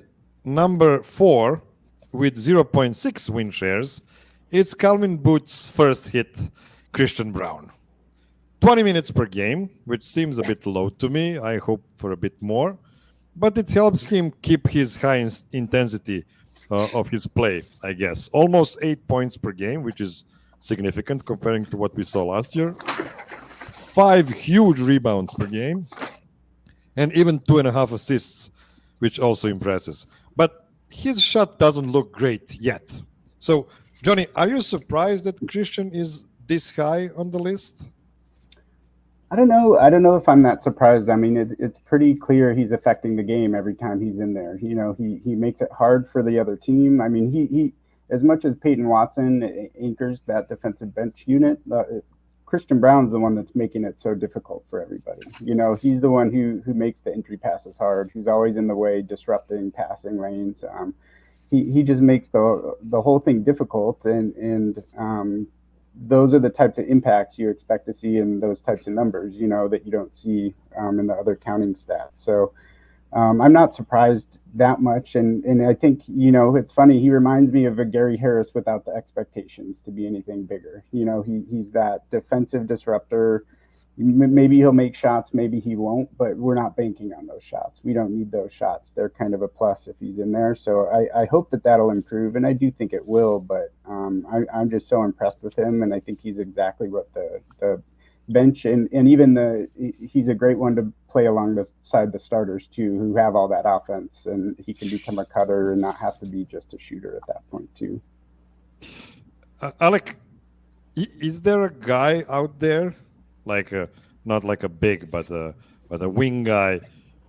number 4 with 0.6 win shares, it's Calvin Booth's first hit, Christian Braun. 20 minutes per game, which seems a bit low to me. I hope for a bit more. But it helps him keep his high intensity of his play, I guess. Almost 8 points per game, which is significant comparing to what we saw last year. 5 huge rebounds per game. And even 2.5 assists, which also impresses. But his shot doesn't look great yet. So, Johnny, are you surprised that Christian is this high on the list? I don't know. I don't know if I'm that surprised. I mean, it's pretty clear he's affecting the game every time he's in there. You know, he makes it hard for the other team. I mean, he as much as Peyton Watson anchors that defensive bench unit, Christian Brown's the one that's making it so difficult for everybody. You know, he's the one who makes the entry passes hard, who's always in the way, disrupting passing lanes. He just makes the whole thing difficult, and those are the types of impacts you expect to see in those types of numbers, you know, that you don't see in the other counting stats. So I'm not surprised that much. And I think, you know, it's funny. He reminds me of a Gary Harris without the expectations to be anything bigger. You know, he's that defensive disruptor. Maybe he'll make shots, maybe he won't, but we're not banking on those shots. We don't need those shots. They're kind of a plus if he's in there. So I hope that that'll improve, and I do think it will, but I'm just so impressed with him, and I think he's exactly what the bench and even he's a great one to play alongside the starters too, who have all that offense, and he can become a cutter and not have to be just a shooter at that point too. Alec, is there a guy out there, like not like a big, but a wing guy,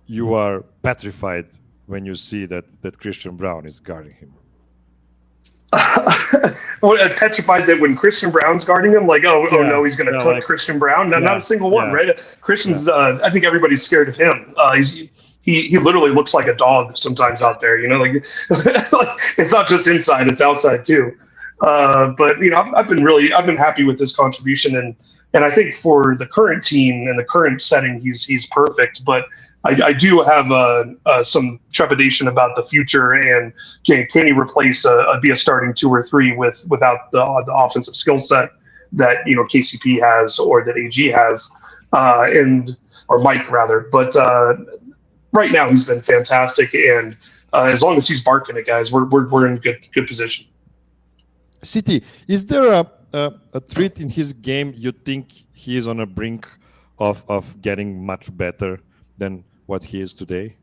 you are petrified when you see that Christian Brown is guarding him? Petrified that when Christian Brown's guarding him, like, oh no, he's going to cook Christian Brown. Not a single one, right? Christian's, I think everybody's scared of him. He literally looks like a dog sometimes out there, you know, like it's not just inside, it's outside too. But you know, I've been happy with his contribution, and I think for the current team and the current setting, he's perfect. But I do have some trepidation about the future, and can he replace be a starting 2 or 3 without the offensive skill set that, you know, KCP has or that AG has, or Mike rather. But right now he's been fantastic, and as long as he's barking it, guys, we're in good position. CT, is there a trait in his game you think he is on a brink of getting much better than what he is today?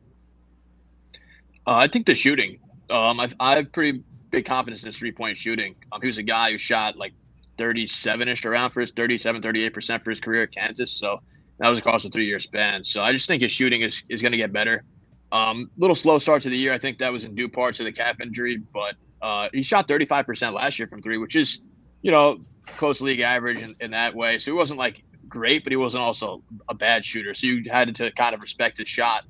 I think the shooting. I have pretty big confidence in his 3-point shooting. He was a guy who shot like 37-ish around for his 38% for his career at Kansas. So that was across a 3-year span. So I just think his shooting is going to get better. Little slow start to the year. I think that was in due part to the calf injury, but he shot 35% last year from 3, which is, you know, close to league average in that way. So he wasn't like great, but he wasn't also a bad shooter. So you had to kind of respect his shot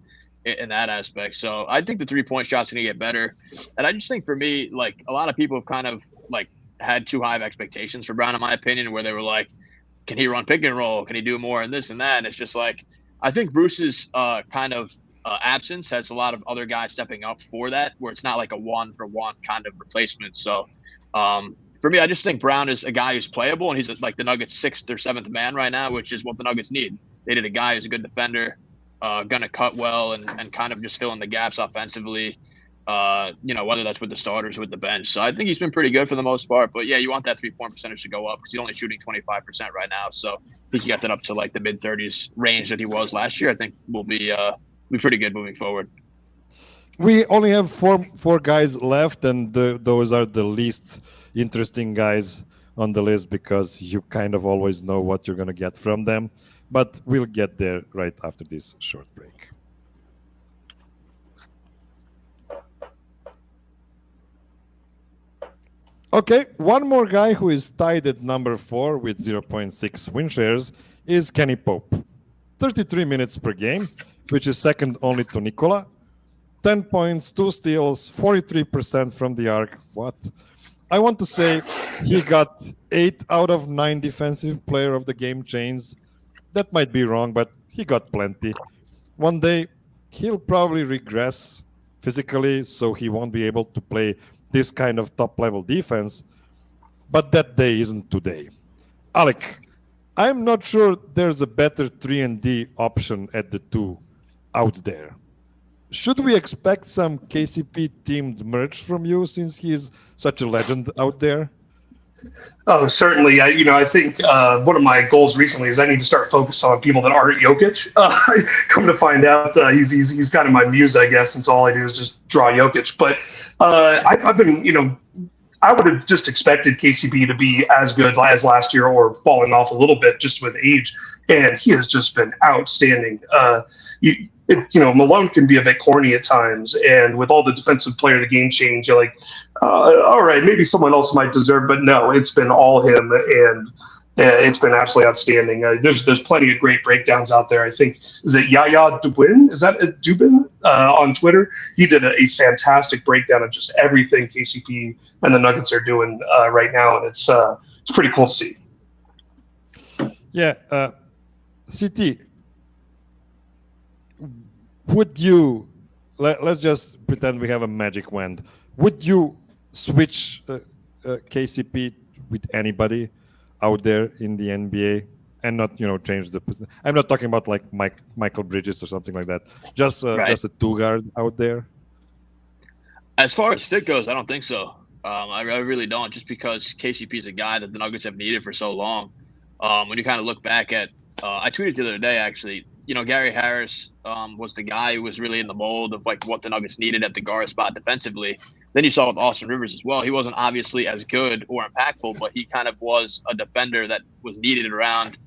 in that aspect. So I think the 3-point shot's going to get better. And I just think for me, like, a lot of people have kind of like had too high of expectations for Brown, in my opinion, where they were like, can he run pick and roll? Can he do more and this and that? And it's just like, I think Bruce's kind of absence has a lot of other guys stepping up for that, where it's not like a 1-for-1 kind of replacement. So for me, I just think Brown is a guy who's playable, and he's like the Nuggets' 6th or 7th man right now, which is what the Nuggets need. They need a guy who's a good defender, going to cut well and kind of just fill in the gaps offensively, you know, whether that's with the starters or with the bench. So I think he's been pretty good for the most part. But, yeah, you want that 3-point percentage to go up because he's only shooting 25% right now. So I think he got that up to like the mid-30s range that he was last year. I think will be pretty good moving forward. We only have four guys left, and those are the least interesting guys on the list because you kind of always know what you're going to get from them. But we'll get there right after this short break. Okay, one more guy who is tied at number 4 with 0.6 win shares is Kenny Pope. 33 minutes per game, which is second only to Nikola. 10 points, 2 steals, 43% from the arc. What? I want to say he got 8 out of 9 defensive player of the game chains. That might be wrong, but he got plenty. One day, he'll probably regress physically, so he won't be able to play this kind of top-level defense. But that day isn't today. Alec, I'm not sure there's a better 3-and-D option at the 2 out there. Should we expect some KCP-themed merch from you since he's such a legend out there? Oh, certainly. I think one of my goals recently is I need to start focusing on people that aren't Jokic. Come to find out, he's kind of my muse, I guess, since all I do is just draw Jokic. But I've been, I would have just expected KCP to be as good as last year or falling off a little bit just with age, and he has just been outstanding. Malone can be a bit corny at times, and with all the defensive player of the game change, you're like, all right, maybe someone else might deserve, but no, it's been all him, and it's been absolutely outstanding. There's plenty of great breakdowns out there. I think, is it Yaya Dubin? Is that Dubin on Twitter? He did a fantastic breakdown of just everything KCP and the Nuggets are doing right now, and it's pretty cool to see. Yeah, CT. Would you? Let's just pretend we have a magic wand. Would you switch KCP with anybody out there in the NBA and not, change the position? I'm not talking about like Michael Bridges or something like that. Just a two guard out there. As far as fit goes, I don't think so. I really don't, just because KCP is a guy that the Nuggets have needed for so long. When you kind of look back at, I tweeted the other day actually. Gary Harris was the guy who was really in the mold of like what the Nuggets needed at the guard spot defensively. Then you saw with Austin Rivers as well. He wasn't obviously as good or impactful, but he kind of was a defender that was needed around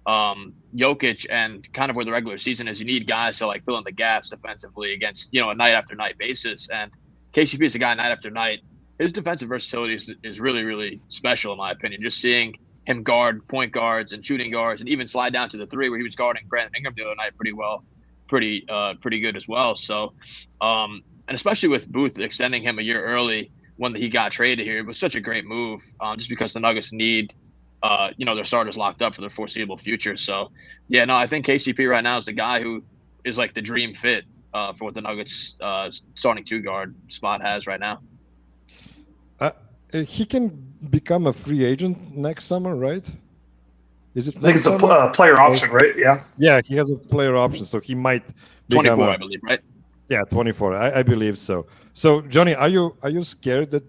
Jokic, and kind of where the regular season is. You need guys to like fill in the gaps defensively against, a night after night basis. And KCP is a guy night after night. His defensive versatility is really, really special in my opinion. Just seeing him guard point guards and shooting guards, and even slide down to the three where he was guarding Brandon Ingram the other night pretty well, pretty good as well. So, and especially with Booth extending him a year early when he got traded here, it was such a great move, just because the Nuggets need, their starters locked up for the foreseeable future. So, yeah, no, I think KCP right now is the guy who is like the dream fit for what the Nuggets starting two guard spot has right now. He can become a free agent next summer, right? Is it? I think it's a player option, right? Yeah. Yeah, he has a player option, so he might 24, I believe, right? Yeah, 24. I believe so. So, Johnny, are you scared that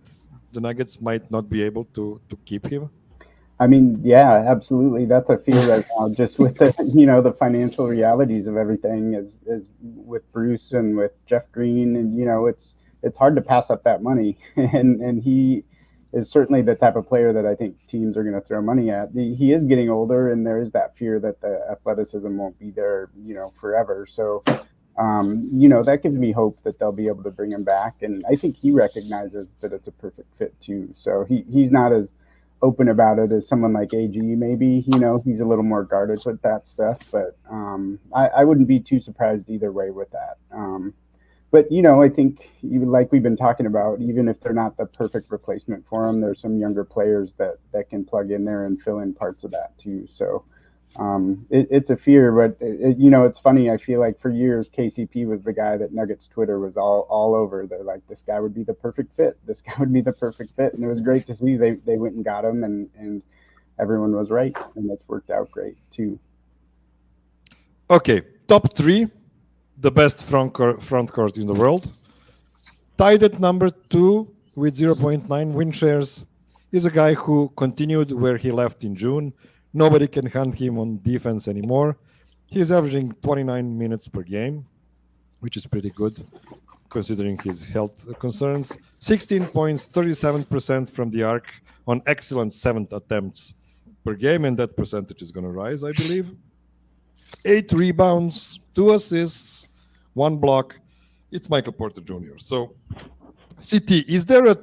the Nuggets might not be able to keep him? I mean, yeah, absolutely. That's a fear right now, just with the the financial realities of everything, is with Bruce and with Jeff Green, and it's hard to pass up that money, and he is certainly the type of player that I think teams are going to throw money at. He is getting older, and there is that fear that the athleticism won't be there, forever. So, that gives me hope that they'll be able to bring him back. And I think he recognizes that it's a perfect fit too. So he's not as open about it as someone like AG maybe. He's a little more guarded with that stuff. But I wouldn't be too surprised either way with that. But, I think even like we've been talking about, even if they're not the perfect replacement for him, there's some younger players that can plug in there and fill in parts of that too. So it's a fear, but it's funny. I feel like for years, KCP was the guy that Nuggets Twitter was all over. They're like, this guy would be the perfect fit. This guy would be the perfect fit. And it was great to see they went and got him, and everyone was right. And it's worked out great too. Okay, top three. The best front court in the world. Tied at number 2 with 0.9 win shares is a guy who continued where he left in June. Nobody can hunt him on defense anymore. He's averaging 29 minutes per game, which is pretty good considering his health concerns. 16 points, 37% from the arc on excellent 7 attempts per game, and that percentage is going to rise, I believe. 8 rebounds, 2 assists, 1 block. It's Michael Porter Jr. So, CT, is there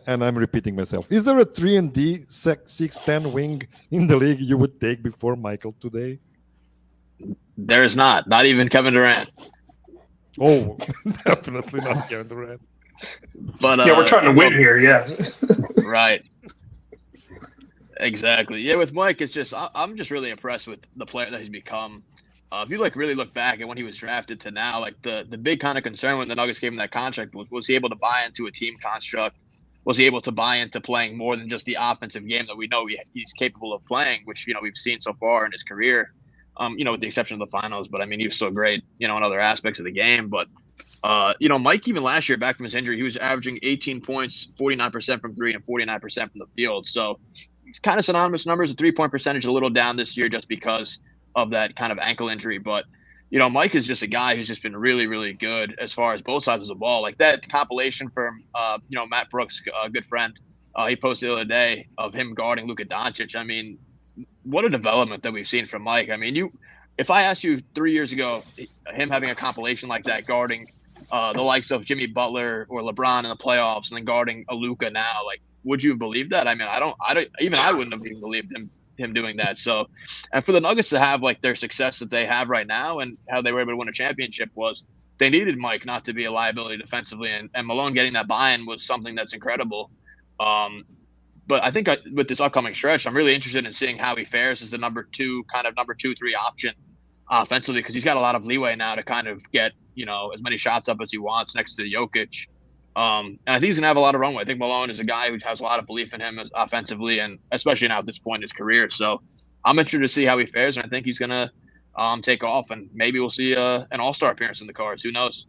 and I'm repeating myself, is there a 3-and-D 6'10" wing in the league you would take before Michael today? There is not even Kevin Durant. Oh, definitely not Kevin Durant. But yeah, we're trying to win here, yeah. Right. Exactly. Yeah, with Mike, it's just I'm just really impressed with the player that he's become. If you really look back at when he was drafted to now, the big kind of concern when the Nuggets gave him that contract was he able to buy into a team construct? Was he able to buy into playing more than just the offensive game that we know he's capable of playing, which we've seen so far in his career, with the exception of the finals. But I mean, he was still great, in other aspects of the game. But Mike, even last year back from his injury, he was averaging 18 points, 49% from three, and 49% from the field. So it's kind of synonymous numbers. The 3-point percentage a little down this year just because of that kind of ankle injury. But, Mike is just a guy who's just been really, really good as far as both sides of the ball. Like that compilation from, Matt Brooks, a good friend, he posted the other day of him guarding Luka Doncic. I mean, what a development that we've seen from Mike. I mean, if I asked you 3 years ago, him having a compilation like that, guarding the likes of Jimmy Butler or LeBron in the playoffs, and then guarding a Luka now, like, would you have believed that? I mean, I don't, even I wouldn't have even believed him doing that. So, and for the Nuggets to have like their success that they have right now and how they were able to win a championship was they needed Mike not to be a liability defensively, and Malone getting that buy-in was something that's incredible. But I think with this upcoming stretch, I'm really interested in seeing how he fares as the number 2, 3 option offensively, because he's got a lot of leeway now to kind of get, as many shots up as he wants next to Jokic. And I think he's going to have a lot of runway. I think Malone is a guy who has a lot of belief in him offensively, and especially now at this point in his career. So I'm interested to see how he fares, and I think he's going to take off, and maybe we'll see an all-star appearance in the cards. Who knows?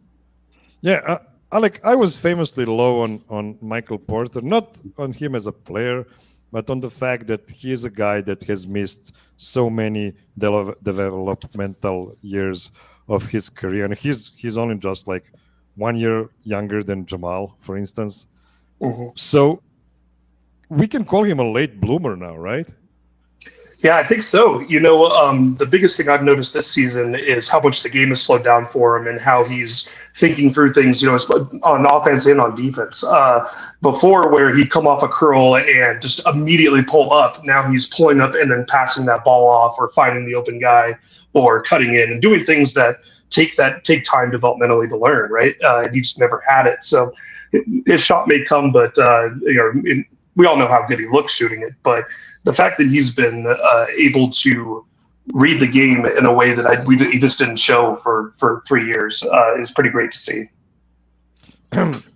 Yeah, Alec, I was famously low on Michael Porter, not on him as a player, but on the fact that he is a guy that has missed so many developmental years of his career. And he's only just like 1 year younger than Jamal, for instance. Mm-hmm. So we can call him a late bloomer now, right? Yeah, I think so. The biggest thing I've noticed this season is how much the game has slowed down for him and how he's thinking through things, on offense and on defense. Before, where he'd come off a curl and just immediately pull up, now he's pulling up and then passing that ball off, or finding the open guy, or cutting in and doing things that take time developmentally to learn, right? And he just never had it. So his shot may come, but we all know how good he looks shooting it. But the fact that he's been able to read the game in a way that he just didn't show for 3 years is pretty great to see.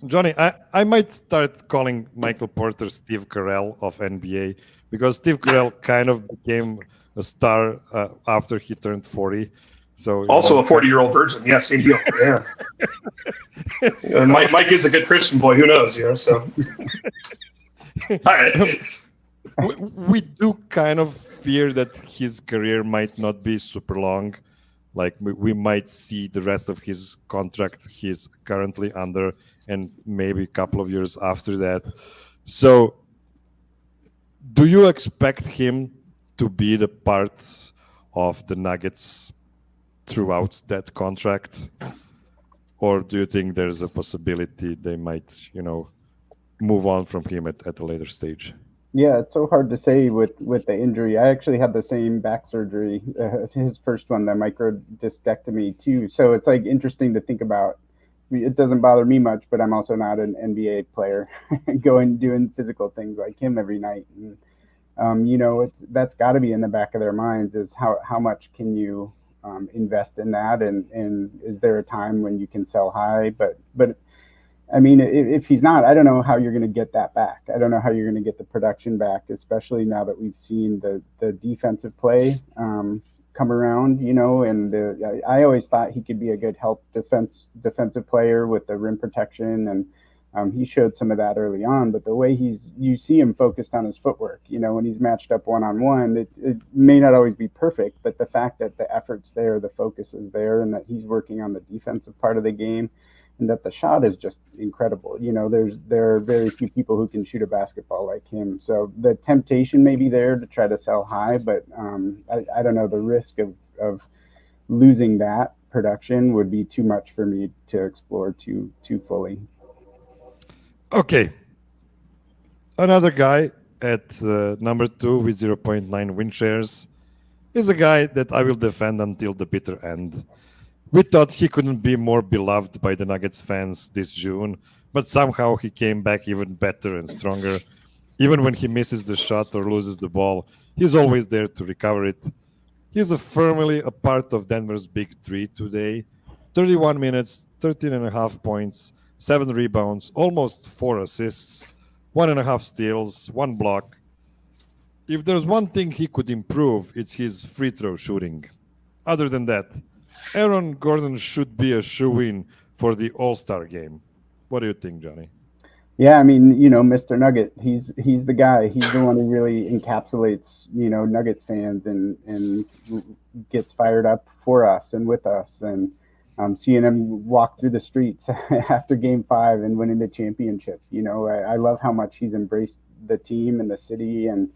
Johnny, I might start calling Michael Porter Steve Carell of NBA, because Steve Carell kind of became a star after he turned 40. So also a 40-year-old virgin. Yeah, same deal. Yeah. So, Mike is a good Christian boy. Who knows? So. All right. We do kind of fear that his career might not be super long. Like we might see the rest of his contract he's currently under, and maybe a couple of years after that. So do you expect him to be the part of the Nuggets throughout that contract? Or do you think there's a possibility they might, move on from him at a later stage? Yeah, it's so hard to say with the injury. I actually had the same back surgery, his first one, the microdiscectomy too. So it's like interesting to think about. It doesn't bother me much, but I'm also not an NBA player doing physical things like him every night. And, that's got to be in the back of their minds, is how much can you invest in that, and is there a time when you can sell high? But I mean, if he's not, I don't know how you're going to get that back. I don't know how you're going to get the production back, especially now that we've seen the defensive play come around, and I always thought he could be a good defensive player with the rim protection, and he showed some of that early on. But the way you see him focused on his footwork, when he's matched up one-on-one, it may not always be perfect, but the fact that the effort's there, the focus is there, and that he's working on the defensive part of the game, and that the shot is just incredible. There are very few people who can shoot a basketball like him. So the temptation may be there to try to sell high, but I don't know. The risk of losing that production would be too much for me to explore too fully. Okay. Another guy at number 2 with 0.9 win shares is a guy that I will defend until the bitter end. We thought he couldn't be more beloved by the Nuggets fans this June, but somehow he came back even better and stronger. Even when he misses the shot or loses the ball, he's always there to recover it. He's firmly a part of Denver's big three today. 31 minutes, 13.5 points, 7 rebounds, almost 4 assists, 1.5 steals, 1 block. If there's one thing he could improve, it's his free throw shooting. Other than that, Aaron Gordon should be a shoo-in for the All-Star game. What do you think, Johnny? Yeah, I mean, Mr. Nugget, he's the guy. He's the one who really encapsulates, Nuggets fans and gets fired up for us and with us. And seeing him walk through the streets after Game 5 and winning the championship. I love how much he's embraced the team and the city and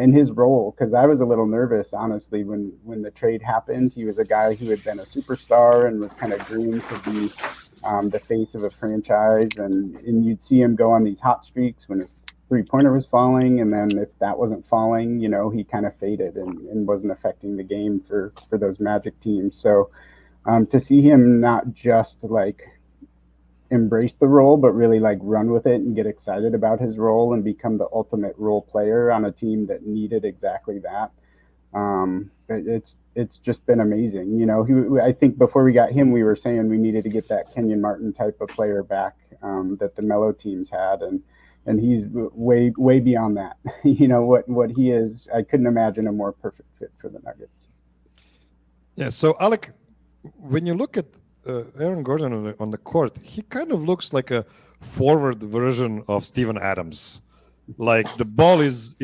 in his role, because I was a little nervous, honestly, when the trade happened. He was a guy who had been a superstar and was kind of groomed to be the face of a franchise, and you'd see him go on these hot streaks when his three-pointer was falling, and then if that wasn't falling, he kind of faded and wasn't affecting the game for those Magic teams. So to see him not just like embrace the role, but really like run with it and get excited about his role and become the ultimate role player on a team that needed exactly that. It's just been amazing. I think before we got him, we were saying we needed to get that Kenyon Martin type of player back that the Melo teams had, and he's way beyond that. What he is, I couldn't imagine a more perfect fit for the Nuggets. Yeah. So Alec, when you look at Aaron Gordon on the court, he kind of looks like a forward version of Steven Adams. Like the ball is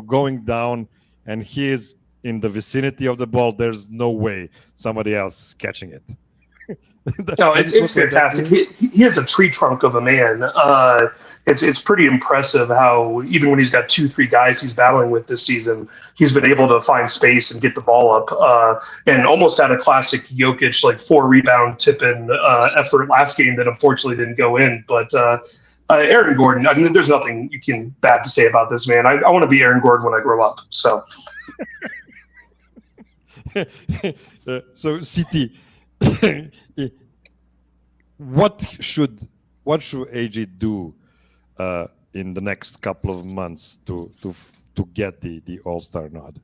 going down, and he is in the vicinity of the ball. There's no way somebody else is catching it. No, it's fantastic. He has a tree trunk of a man. It's pretty impressive how even when he's got 2-3 guys he's battling with this season, he's been able to find space and get the ball up. And almost had a classic Jokic like 4-rebound tip-in effort last game that unfortunately didn't go in. But Aaron Gordon, I mean, there's nothing you can bad to say about this man. I want to be Aaron Gordon when I grow up. So, so CT. What should AG do in the next couple of months to get the All-Star nod?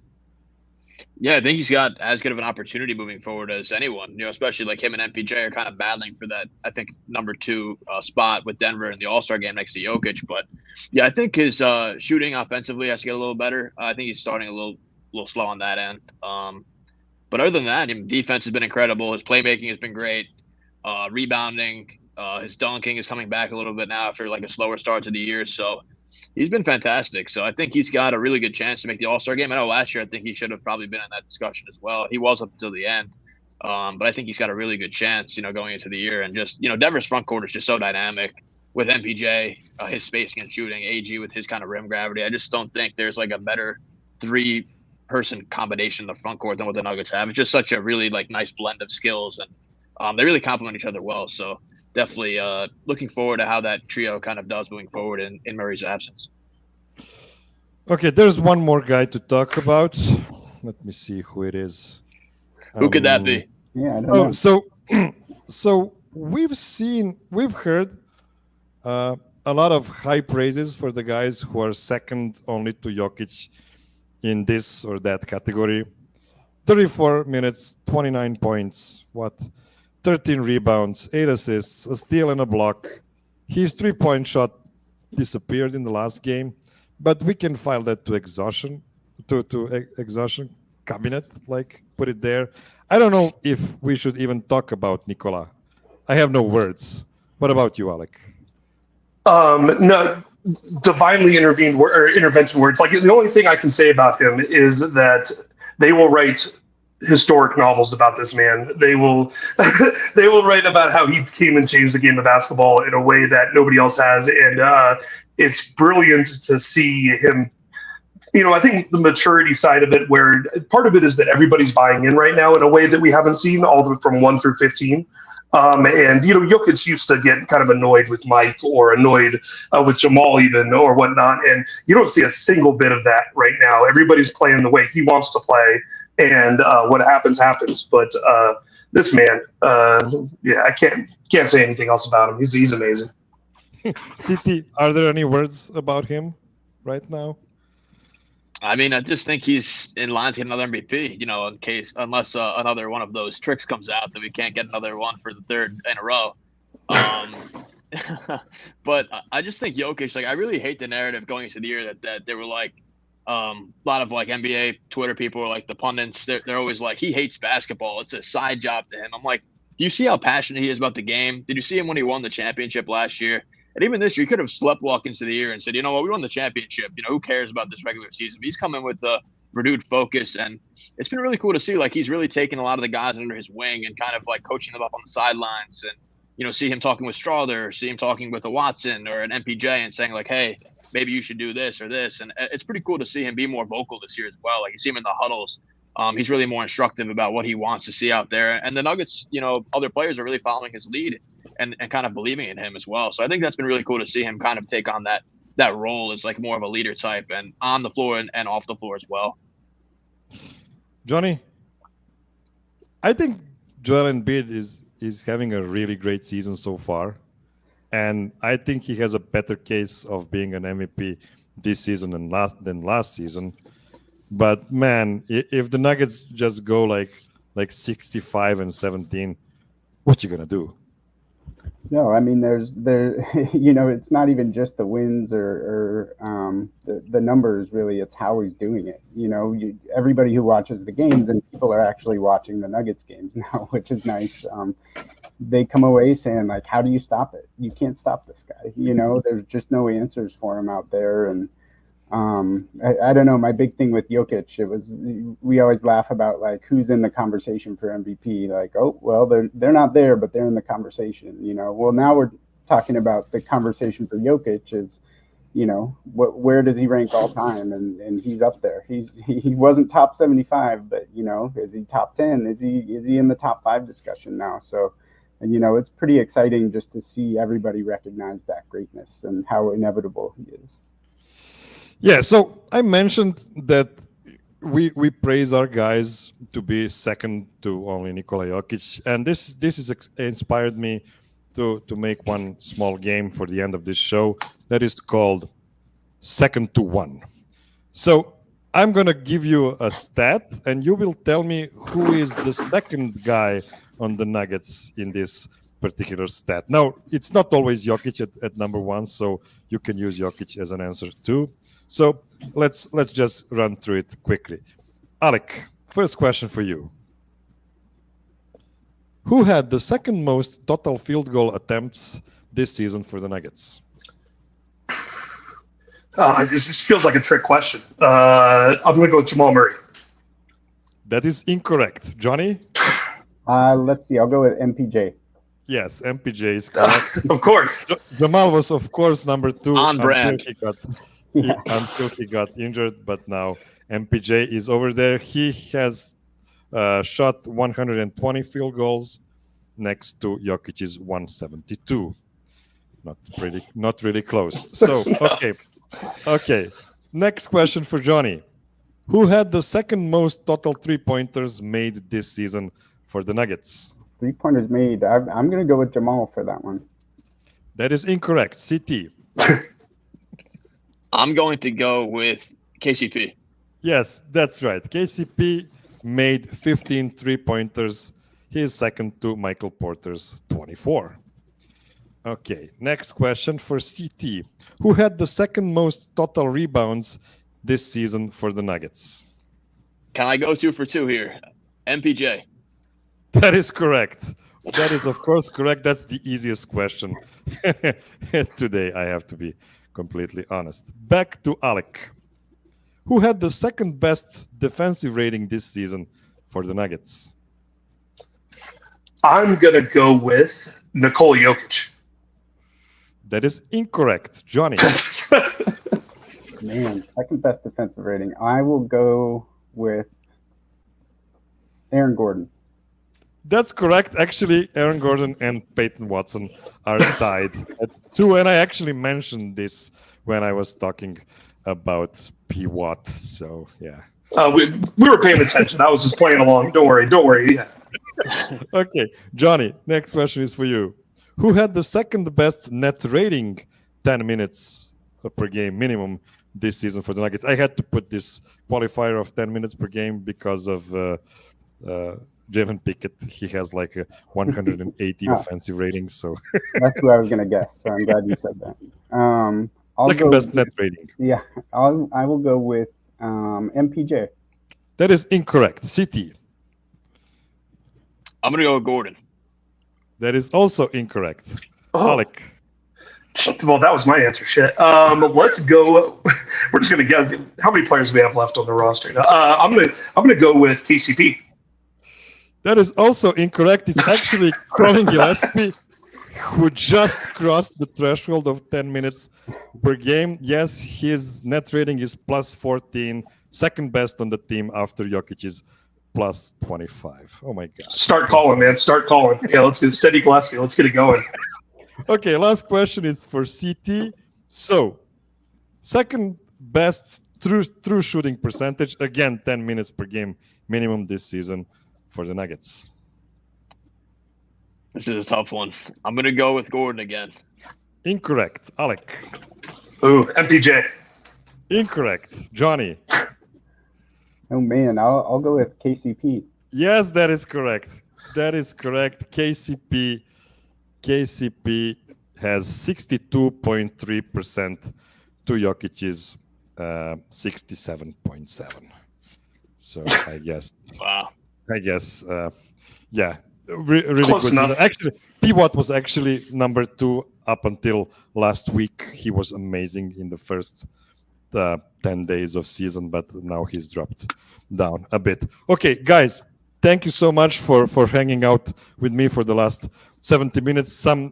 Yeah, I think he's got as good of an opportunity moving forward as anyone. Especially like him and MPJ are kind of battling for that, I think, number 2 spot with Denver in the All-Star game next to Jokic. But yeah, I think his shooting offensively has to get a little better. I think he's starting a little slow on that end. But other than that, defense has been incredible. His playmaking has been great. Rebounding, his dunking is coming back a little bit now after like a slower start to the year. So he's been fantastic. So I think he's got a really good chance to make the All-Star game. I know last year I think he should have probably been in that discussion as well. He was up until the end. But I think he's got a really good chance, going into the year. And just, Denver's front court is just so dynamic with MPJ, his spacing and shooting, AG with his kind of rim gravity. I just don't think there's like a better 3-person combination in the front court than what the Nuggets have. It's just such a really like nice blend of skills, and they really complement each other well. So definitely looking forward to how that trio kind of does moving forward in Murray's absence. Okay, there's one more guy to talk about. Let me see who it is. Who could that be? Yeah, I don't know. So we've heard a lot of high praises for the guys who are second only to Jokic in this or that category. 34 minutes, 29 points, 13 rebounds, 8 assists, a steal and a block. His 3-point shot disappeared in the last game, but we can file that to exhaustion cabinet, like put it there. I don't know if we should even talk about Nikola. I have no words. What about you, Alec? No, divinely intervention words. Like the only thing I can say about him is that they will write historic novels about this man. They will write about how he came and changed the game of basketball in a way that nobody else has, and it's brilliant to see him. I think the maturity side of it, where part of it is that everybody's buying in right now in a way that we haven't seen all the way from 1 through 15. And Jokic used to get kind of annoyed with Mike or annoyed with Jamal even or whatnot, and you don't see a single bit of that right now. Everybody's playing the way he wants to play, and what happens. But this man, I can't say anything else about him. He's amazing. CT, are there any words about him right now? I mean, I just think he's in line to get another MVP, unless another one of those tricks comes out that we can't get another one for the third in a row. But I just think Jokic, I really hate the narrative going into the year that they were like, a lot of like NBA Twitter people or like the pundits, they're always like, he hates basketball. It's a side job to him. I'm like, do you see how passionate he is about the game? Did you see him when he won the championship last year? And even this year, he could have sleptwalked into the year and said, we won the championship. Who cares about this regular season? But he's coming with renewed focus, and it's been really cool to see. Like, he's really taken a lot of the guys under his wing and kind of like coaching them up on the sidelines, and see him talking with Strother, see him talking with a Watson or an MPJ, and saying like, hey, maybe you should do this or this. And it's pretty cool to see him be more vocal this year as well. Like, you see him in the huddles. He's really more instructive about what he wants to see out there. And the Nuggets, other players are really following his lead and kind of believing in him as well. So I think that's been really cool to see him kind of take on that role as like more of a leader type, and on the floor and off the floor as well. Johnny, I think Joel Embiid is having a really great season so far. And I think he has a better case of being an MVP this season than last season. But man, if the Nuggets just go like 65-17, what you gonna do? No, I mean, it's not even just the wins or the numbers, really. It's how he's doing it. Everybody who watches the games, and people are actually watching the Nuggets games now, which is nice. They come away saying, like, how do you stop it? You can't stop this guy. There's just no answers for him out there. And I don't know. My big thing with Jokic, we always laugh about like who's in the conversation for MVP. Like, oh well, they're not there, but they're in the conversation. Well, now we're talking about the conversation for Jokic is, where does he rank all time? And he's up there. He wasn't top 75, but is he top 10? Is he in the top 5 discussion now? So, and it's pretty exciting just to see everybody recognize that greatness and how inevitable he is. Yeah, so I mentioned that we praise our guys to be second to only Nikola Jokic, and this is inspired me to make one small game for the end of this show that is called Second to One. So I'm gonna give you a stat, and you will tell me who is the second guy on the Nuggets in this particular stat. Now, it's not always Jokic at number 1, so you can use Jokic as an answer too. So let's just run through it quickly. Alec, first question for you. Who had the second most total field goal attempts this season for the Nuggets? This feels like a trick question. I'm going to go with Jamal Murray. That is incorrect. Johnny? Let's see. I'll go with MPJ. Yes, MPJ is correct. Of course. Jamal was, of course, number 2 On brand. until he got injured, but now MPJ is over there. He has shot 120 field goals next to Jokic's 172. Not really close. So, okay. Next question for Johnny. Who had the second most total three-pointers made this season for the Nuggets? 3-pointers made. I'm going to go with Jamal for that one. That is incorrect. CT. I'm going to go with KCP. Yes, that's right. KCP made 15 three-pointers. He is second to Michael Porter's 24. Okay, next question for CT. Who had the second most total rebounds this season for the Nuggets? Can I go 2 for 2 here? MPJ. That is correct. That is, of course, correct. That's the easiest question today, I have to be completely honest. Back to Alec. Who had the second best defensive rating this season for the Nuggets? I'm going to go with Nikola Jokic. That is incorrect. Johnny. Man, second best defensive rating. I will go with Aaron Gordon. That's correct. Actually, Aaron Gordon and Peyton Watson are tied at 2. And I actually mentioned this when I was talking about P. Watt. So, yeah. We were paying attention. I was just playing along. Don't worry. Yeah. Okay. Johnny, next question is for you. Who had the second best net rating, 10 minutes per game minimum this season for the Nuggets? I had to put this qualifier of 10 minutes per game because of Jalen Pickett. He has like a 180 offensive ratings. So that's who I was going to guess. So I'm glad you said that. Second best net rating. Yeah, I will go with MPJ. That is incorrect. CT. I'm going to go with Gordon. That is also incorrect. Oh. Alec. Well, that was my answer. Shit. Let's go. We're just gonna get how many players we have left on the roster. I'm gonna go with KCP. That is also incorrect. It's actually Colin Gillespie, who just crossed the threshold of 10 minutes per game. Yes, his net rating is plus 14, second best on the team after Jokic's plus 25. Oh my God. Start calling, man. Start calling. Yeah, let's get steady Gillespie. Let's get it going. Okay, last question is for CT. So, second best true shooting percentage, again, 10 minutes per game minimum this season for the Nuggets. This is a tough one. I'm going to go with Gordon again. Incorrect. Alec. Ooh, MPJ. Incorrect. Johnny. Oh man, I'll go with KCP. Yes, that is correct. That is correct. KCP has 62.3% to Jokic's 67.7. So I guess. Wow. Yeah, really Close good. enough. Season. Actually, Pivot was actually number 2 up until last week. He was amazing in the first 10 days of season, but now he's dropped down a bit. Okay, guys, thank you so much for hanging out with me for the last 70 minutes. Some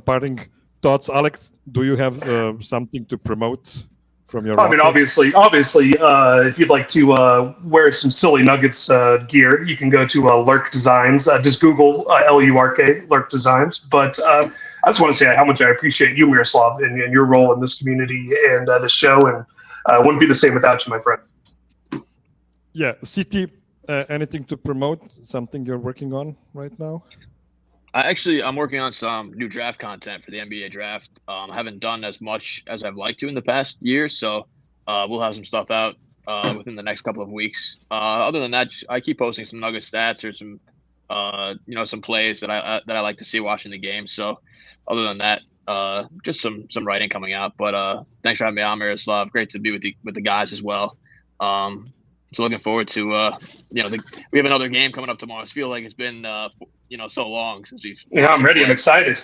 parting thoughts. Alex, do you have something to promote from your? I mean, obviously, if you'd like to wear some silly Nuggets gear, you can go to Lurk Designs. Just Google LURK, Lurk Designs. But I just want to say how much I appreciate you, Miroslav, and your role in this community and the show. And wouldn't be the same without you, my friend. Yeah, CT, anything to promote? Something you're working on right now? I'm working on some new draft content for the NBA draft. I haven't done as much as I've liked to in the past year, so we'll have some stuff out within the next couple of weeks. Other than that, I keep posting some Nugget stats or some, some plays that I like to see watching the game. So other than that, just some writing coming out. But thanks for having me on, Miroslav. Great to be with the guys as well. So looking forward to we have another game coming up tomorrow. I feel like it's been so long since we've. Yeah, I'm ready. I'm excited.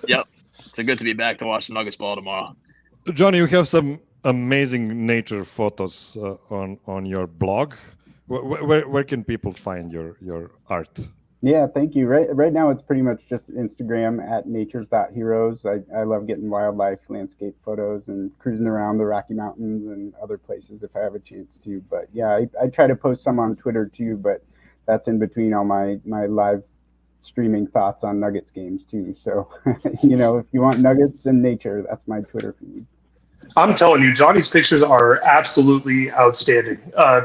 Yep, it's good to be back to watch the Nuggets ball tomorrow. Johnny, you have some amazing nature photos on your blog. Where can people find your art? Yeah, thank you. Right now, it's pretty much just Instagram at natures.heroes. I love getting wildlife, landscape photos, and cruising around the Rocky Mountains and other places if I have a chance to. But yeah, I try to post some on Twitter too, but that's in between all my live streaming thoughts on Nuggets games too. So, if you want Nuggets and nature, that's my Twitter feed. I'm telling you, Johnny's pictures are absolutely outstanding.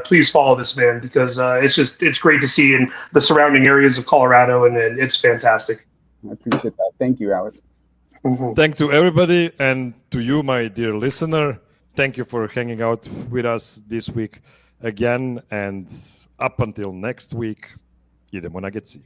Please follow this man because it's great to see in the surrounding areas of Colorado, and it's fantastic. I appreciate that. Thank you, Alex. Mm-hmm. Thank to everybody, and to you, my dear listener. Thank you for hanging out with us this week again, and up until next week, idemo Nuggetsi.